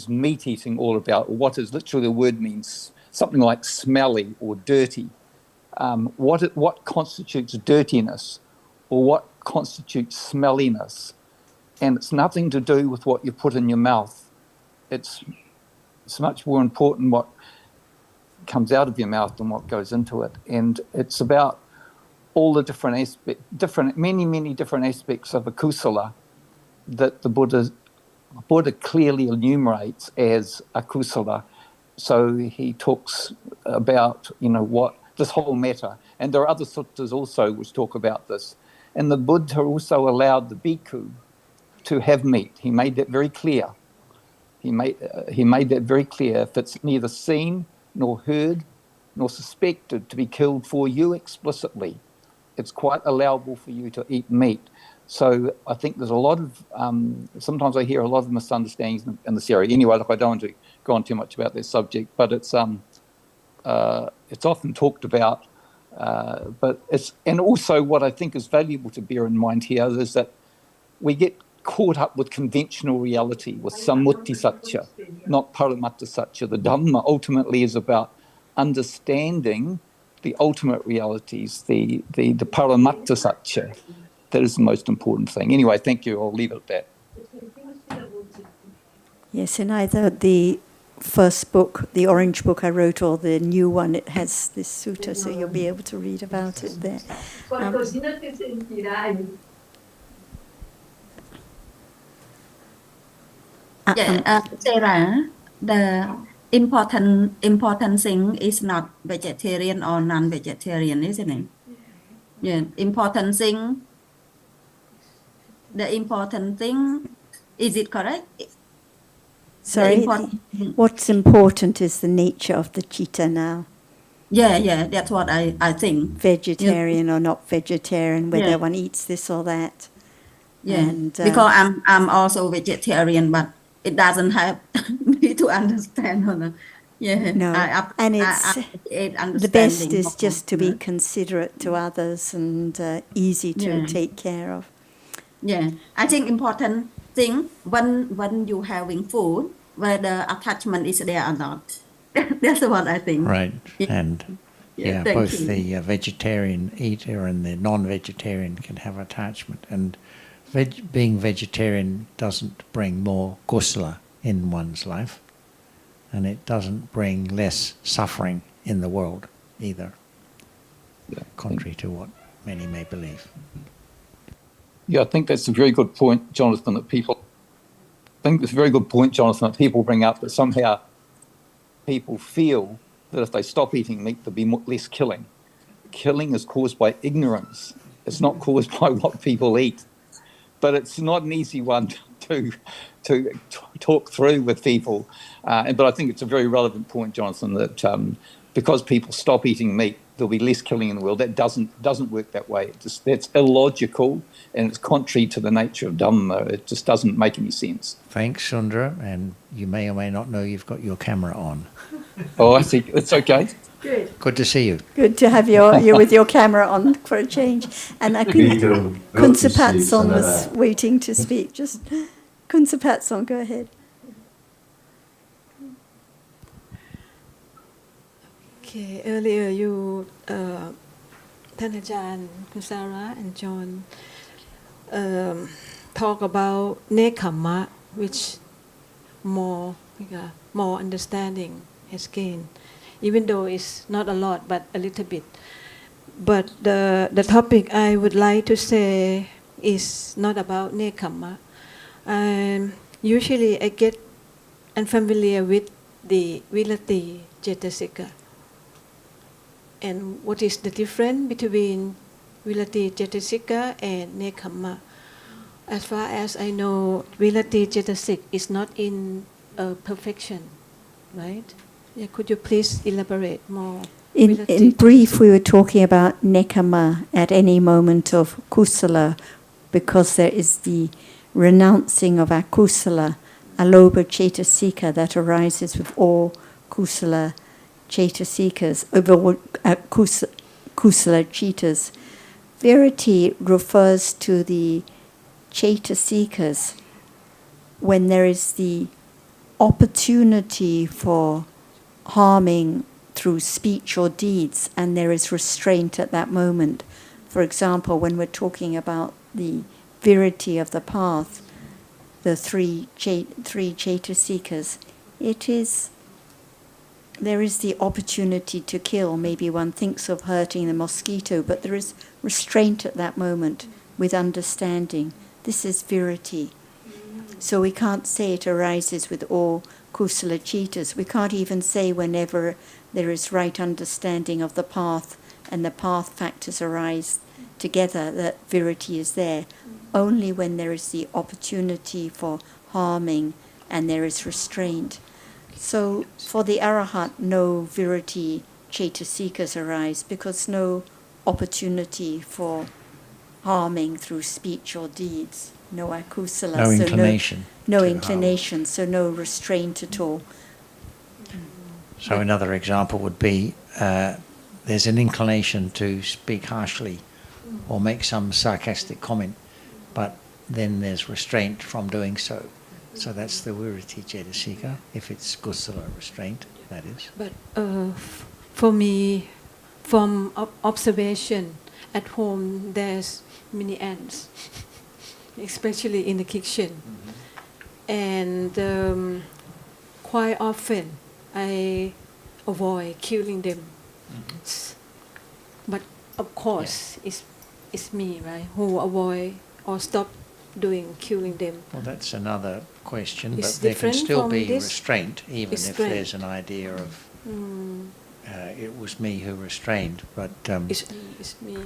meat eating all about, or what is literally the word means, something like smelly or dirty. What constitutes dirtiness, or what constitutes smelliness. And it's nothing to do with what you put in your mouth. It's much more important what comes out of your mouth than what goes into it. And it's about all the many different aspects of a kusala that the Buddha clearly enumerates as a kusala. So he talks about, what this whole matter. And there are other suttas also which talk about this. And the Buddha also allowed the bhikkhu to have meat. He made that very clear. He made that very clear. If it's neither seen nor heard nor suspected to be killed for you explicitly, it's quite allowable for you to eat meat. So I think there's a lot of, sometimes I hear a lot of misunderstandings in this area. Anyway, look, I don't want to go on too much about this subject, but it's often talked about. And also what I think is valuable to bear in mind here is that we get caught up with conventional reality, with sammutti satya, not paramatta satya. The Dhamma ultimately is about understanding the ultimate realities, the paramatta satya. That is the most important thing. Anyway, thank you. I'll leave it at that. Yes, in either the first book, the orange book I wrote, or the new one, it has this sutta, so you'll be able to read about it there. Sarah, the important thing is not vegetarian or non-vegetarian, isn't it? Yeah, important thing. The important thing, is it correct? Sorry, important thing. what's important is the nature of the chitta now. Yeah, that's what I think. Vegetarian or not vegetarian, whether Yeah. one eats this or that. Yeah, And because I'm also vegetarian, but it doesn't have me to understand. Or not. Yeah, no, and it's appreciate the understanding. best is just to be more. considerate to others and easy to Yeah. take care of. Yeah, I think important thing when you having food, whether attachment is there or not. That's what I think. Right, Yeah. and Yeah, thank both you. the vegetarian eater and the non-vegetarian can have attachment, and being vegetarian doesn't bring more kusala in one's life, and it doesn't bring less suffering in the world either, contrary to what many may believe. Yeah, I think that's a very good point, Jonathan, that people bring up, that somehow people feel that if they stop eating meat, there'll be less killing. Killing is caused by ignorance. It's not caused by what people eat. But it's not an easy one to talk through with people. But I think it's a very relevant point, Jonathan, that because people stop eating meat, there'll be less killing in the world. That doesn't work that way. That's illogical, and it's contrary to the nature of Dhamma. It just doesn't make any sense. Thanks, Sundara, and you may or may not know you've got your camera on. Oh, I see. It's okay. Good to see you. Good to have you with your camera on for a change. And I think Kunsapatson was waiting to speak. Just Kunsapatson, go ahead. Okay, earlier you, Thanajan, Kusara and John talk about nekama, which more understanding has gained, even though it's not a lot, but a little bit. But the topic I would like to say is not about nekama. Usually I get unfamiliar with the vilati cetasika. And what is the difference between vilati cetasika and nekama? As far as I know, vilati cetasik is not in perfection, right? Yeah, could you please elaborate more? In brief, we were talking about nekama at any moment of kusala, because there is the renouncing of akusala, alobha cetasika, that arises with all kusala cetasikas, over kusala citas. Verity refers to the cetasikas when there is the opportunity for harming through speech or deeds, and there is restraint at that moment. For example, when we're talking about the virity of the path, the three cetasikas, there is the opportunity to kill. Maybe one thinks of hurting the mosquito, but there is restraint at that moment with understanding. This is virity. So we can't say it arises with all kusala citas. We can't even say whenever there is right understanding of the path and the path factors arise together that virity is there. Only when there is the opportunity for harming and there is restraint. So for the Arahat, no virity cetasikas arise because no opportunity for harming through speech or deeds. No akusala. No inclination. No inclination, so no restraint at all. So another example would be there's an inclination to speak harshly or make some sarcastic comment, but then there's restraint from doing so. So that's the viriti cetasika, if it's kusala restraint, that is. But for me, from observation, at home there's many ants, especially in the kitchen. And quite often I avoid killing them. But of course, it's me, right, who avoid or stop doing killing them. Well, that's another question, It's but there can different still from be this restraint, even if restraint. there's an idea of it was me who restrained. But It's me.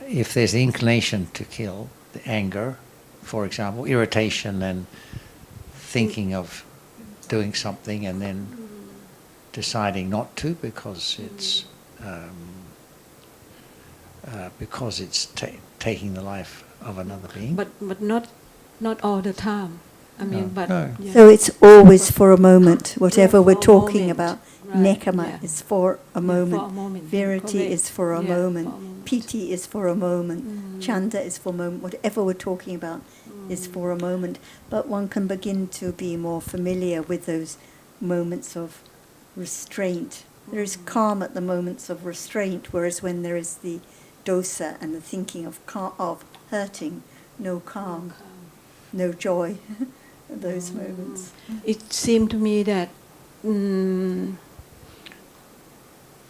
if there's the inclination to kill, the anger, for example, irritation and thinking of doing something and then deciding not to because it's taking the life of another being. But not all the time. I mean, No. but No. yeah. So it's always for a moment. Whatever Yeah, we're for a talking moment. about, Right, nekama yeah. is for a Yeah, moment. for a moment. Virity Correct. is for a Yeah, moment. for a moment. Piti is for a moment. Chanda is for a moment. Whatever we're talking about is for a moment. But one can begin to be more familiar with those moments of restraint. There is calm at the moments of restraint, whereas when there is the dosa and the thinking of hurting, no calm, no joy at those moments. It seemed to me that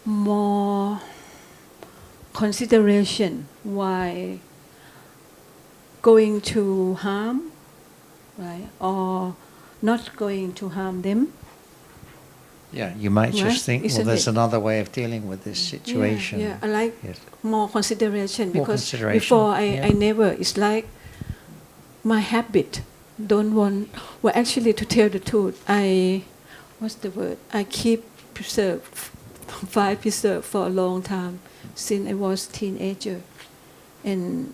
more consideration why going to harm, right, or not going to harm them. Yeah, you might Right? just think, well, Isn't there's it? another way of dealing with this situation. Yeah, I like Yes. more consideration More because consideration, before yeah. I never. It's like my habit. Don't want. Well, actually, to tell the truth, what's the word? I keep preserve, 5 preserve for a long time since I was teenager, and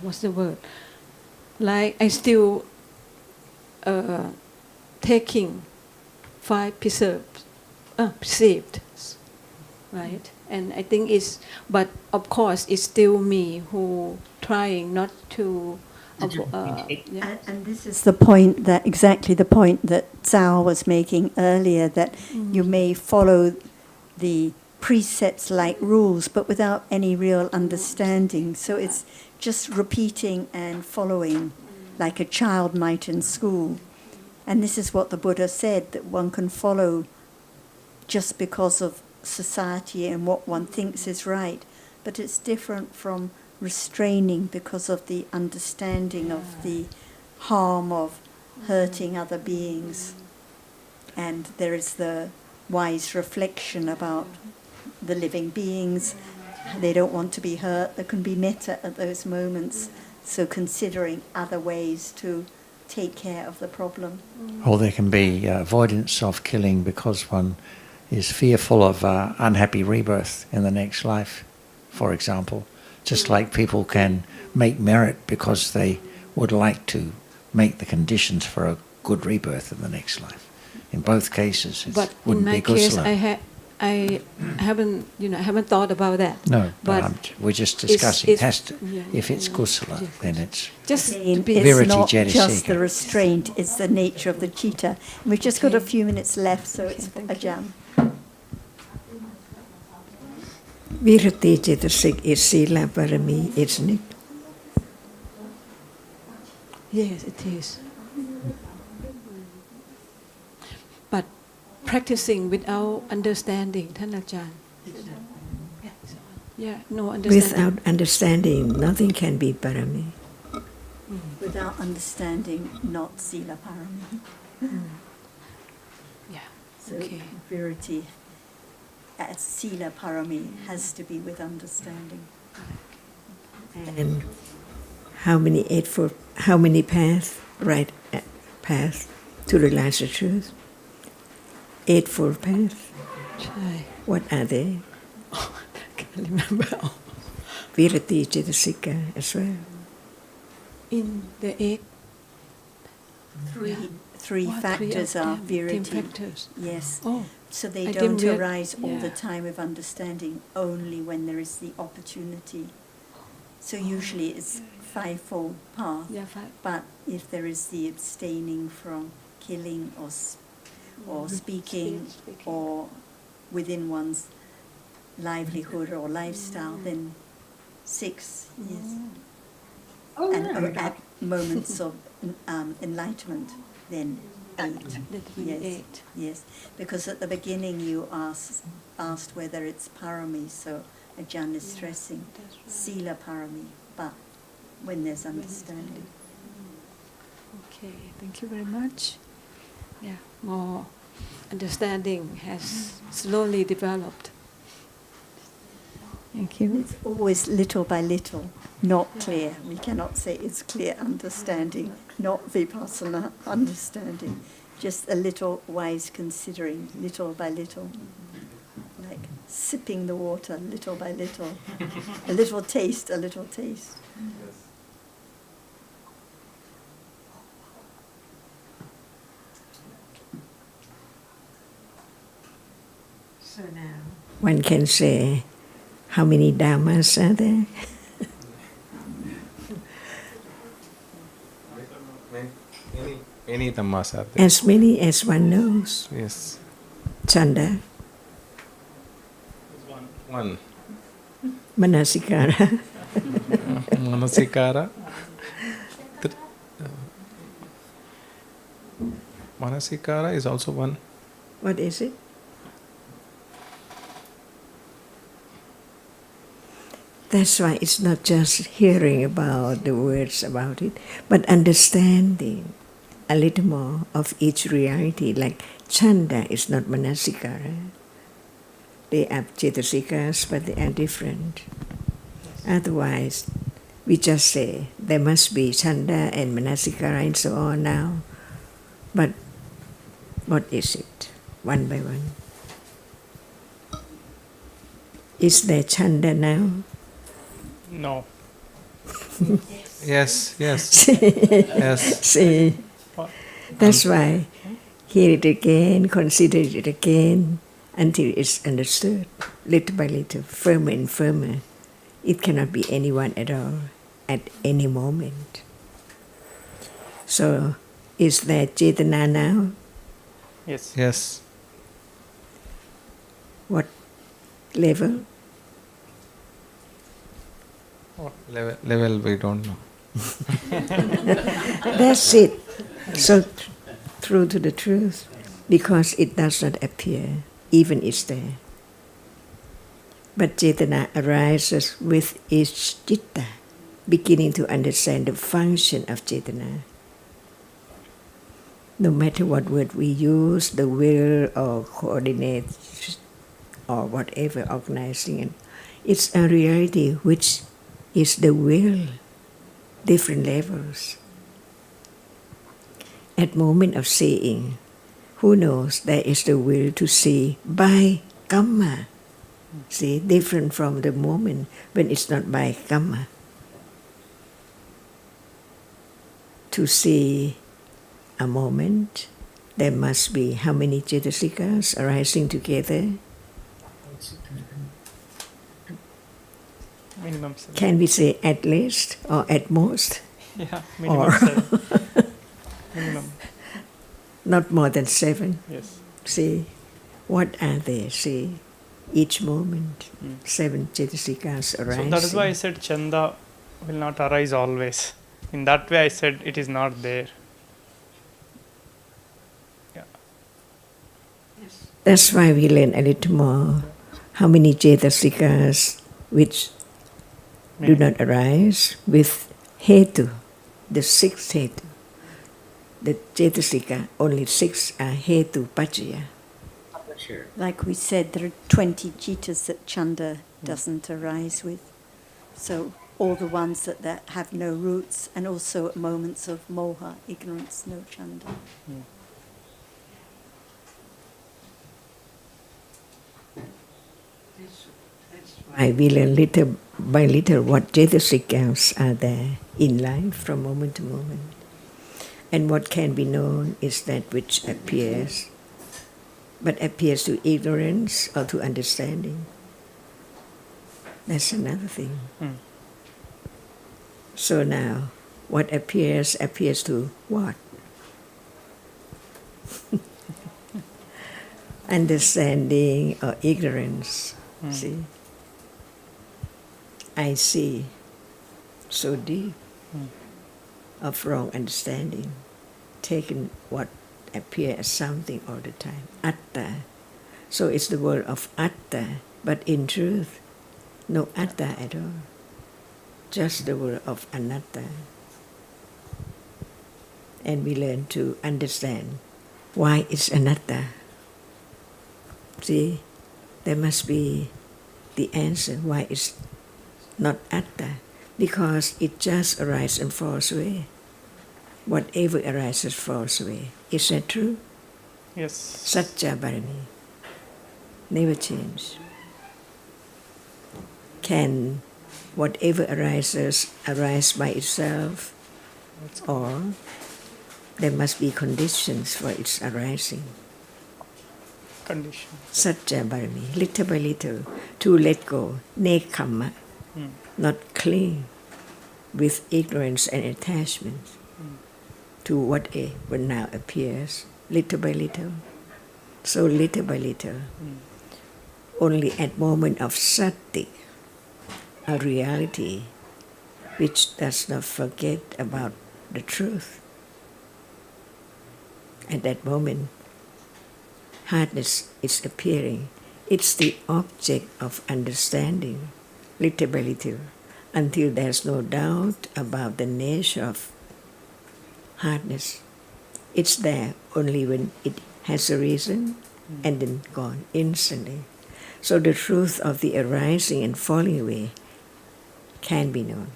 what's the word? Like I still taking 5 perceived, right? And I think but of course it's still me who trying not to. Yeah. And this is the point exactly the point that Zhao was making earlier, that you may follow the precepts like rules, but without any real understanding. So it's just repeating and following, like a child might in school. And this is what the Buddha said, that one can follow just because of society and what one thinks is right, but it's different from restraining because of the understanding of the harm of hurting other beings. And there is the wise reflection about the living beings. They don't want to be hurt. There can be metta at those moments. So considering other ways to take care of the problem. Or there can be avoidance of killing because one is fearful of unhappy rebirth in the next life, for example. Just like people can make merit because they would like to make the conditions for a good rebirth in the next life. In both cases, it But in wouldn't my be case, kusala. I haven't thought about that. No, but we're just discussing. It has to, if it's kusala, yeah. then it's Just to Again, be it's Virity not Jedi just Seeker. the restraint, it's the nature of the chitta. And we've just got a Okay. few minutes left, so Okay, it's thank a you. jam. Virati Cetasik is Sila Parami, isn't it? Yes, it is. But practicing without understanding,ท่านอาจารย์ Yeah, no understanding. Without understanding, nothing can be Parami. Without understanding, not sila parami. Yeah. So Okay. virity as sila parami has to be with understanding. And how many paths, right paths to realize the truth? 8 paths. ใช่ What are they? Can't remember all. Virati Cetasika as well. In the 8 Three factors are Team virity. factors. Yes. Oh, So they I don't didn't arise all the yeah. time with understanding, only when there is the opportunity. So usually it's fivefold path. Yeah, five. But if there is the abstaining from killing or speaking or within one's livelihood or lifestyle, then 6, yes. And at moments of enlightenment, then 8. That will be Yes, 8. yes. Because at the beginning you asked whether it's parami, so Ajahn is stressing That's right. sila parami, but when there's understanding. Okay, thank you very much. Yeah, more understanding has slowly developed. Thank you. It's always little by little, not clear. We cannot say it's clear understanding, not vipassana understanding. Just a little wise considering, little by little. Like sipping the water, little by little. A little taste, a little taste. So now one can say, how many dhammas are there? Many dhammas are there. As many as one knows. Yes. Chanda, One. manasikara, Manasikara. Manasikara is also one. what is it? That's why it's not just hearing about the words about it, but understanding a little more of each reality. Like chanda is not manasikara. They are cetasikas, but they are different. Otherwise, we just say there must be chanda and manasikara and so on now. But what is it? One by one. Is there chanda now? No. Yes, yes. Yes. See, that's why hear it again, consider it again, until it's understood, little by little, firmer and firmer. It cannot be anyone at all, at any moment. So, is there cetana now? Yes. Yes. What level? Level we don't know. That's it. So, true to the truth, because it does not appear, even it's there. But cetana arises with each citta, beginning to understand the function of cetana. No matter what word we use, the will or coordinate or whatever organizing it, it's a reality which is the will, different levels. At moment of seeing, who knows, there is the will to see by kamma. See, different from the moment when it's not by kamma. To see a moment, there must be how many cetasikas arising together? Minimum 7. Can we say at least or at most? Yeah, minimum Or 7. Minimum. not more than 7? Yes. See, what are they? See, each moment, 7 cetasikas arising. So that is why I said chanda will not arise always. In that way I said it is not there. That's why we learn a little more. How many cetasikas which do not arise with hetu, the 6th hetu. The cetasika, only 6 are hetu pacaya. Like we said, there are 20 jhitas that chanda doesn't arise with. So all the ones that have no roots, and also at moments of moha, ignorance, no chanda. I will learn little by little what cetasikas are there in life from moment to moment. And what can be known is that which appears, but appears to ignorance or to understanding. That's another thing. So now, what appears to what? Understanding or ignorance. See? I see so deep of wrong understanding, taking what appears as something all the time. Atta. So it's the word of atta, but in truth, no atta at all. Just the word of anatta. And we learn to understand why it's anatta. See, there must be the answer why it's not atta, because it just arises and falls away. Whatever arises falls away. Is that true? Yes. Satya Bharami. Never change. Can whatever arises arise by itself, or there must be conditions for its arising? Condition. Satya Bharami, little by little, to let go, nekamma, not cling with ignorance and attachment to whatever now appears, little by little. So little by little, only at moment of sati, a reality which does not forget about the truth. At that moment, hardness is appearing. It's the object of understanding, little by little, until there's no doubt about the nature of hardness. It's there only when it has a reason and then gone instantly. So the truth of the arising and falling away can be known,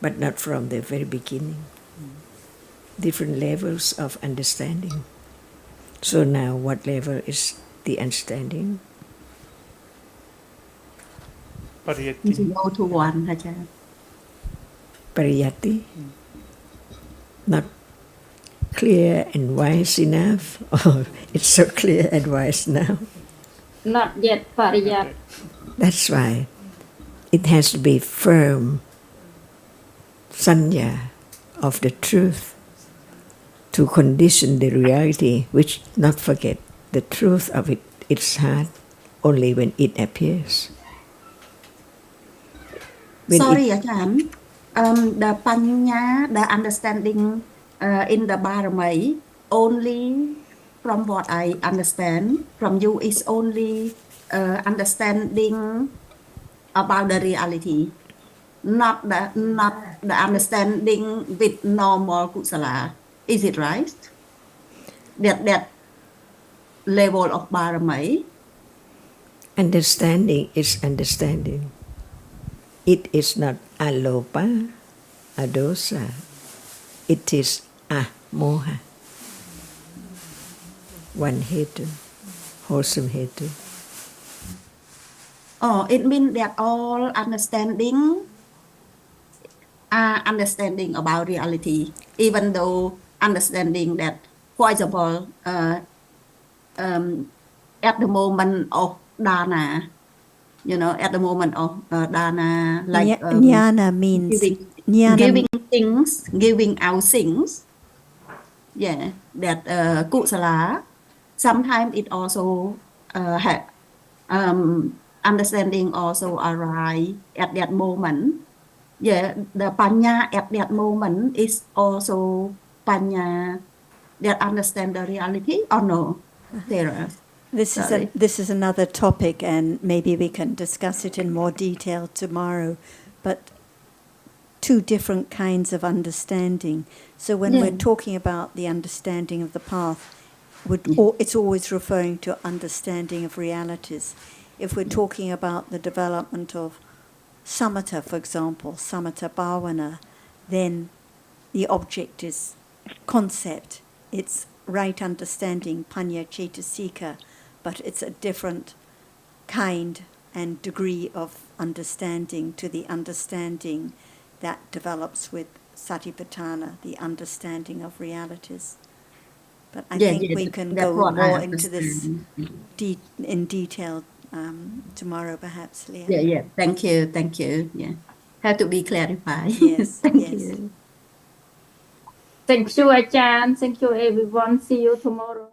but not from the very beginning. Different levels of understanding. So now what level is the understanding? Pariyatti. To go to one, Ajahn. Pariyatti? Not clear and wise enough? Or it's so clear and wise now? Not yet Pariyat. That's why it has to be firm sanya of the truth to condition the reality, which not forget the truth of it, its heart, only when it appears. When Sorry, Ajahn. The panya, the understanding in the Bharami, only from what I understand from you is only understanding about the reality, not the understanding with normal kusala. Is it right? That level of Bharami? understanding is understanding. It is not alopa, adosa. It is moha. One hetu, wholesome hetu. Oh, it means that all understanding are understanding about reality, even though understanding that, for example, at the moment of dana, at the moment of dana, like Jnana means giving things, giving out things. Yeah, that kusala. Sometimes it also understanding also arise at that moment. Yeah, the panya at that moment is also panya that understand the reality or no? Sarah? This is another topic, and maybe we can discuss it in more detail tomorrow. But two different kinds of understanding. So when we're talking about the understanding of the path, it's always referring to understanding of realities. If we're talking about the development of samatha, for example, samatha bhavana, then the object is concept. It's right understanding, panya cetasika, but it's a different kind and degree of understanding to the understanding that develops with satipatthana, the understanding of realities. But I think we can go more into this in detail tomorrow, perhaps, Leah. Yeah. Thank you. Yeah, have to be clarified. Yes. Thank yes. you. Thank you, Ajahn. Thank you, everyone. See you tomorrow.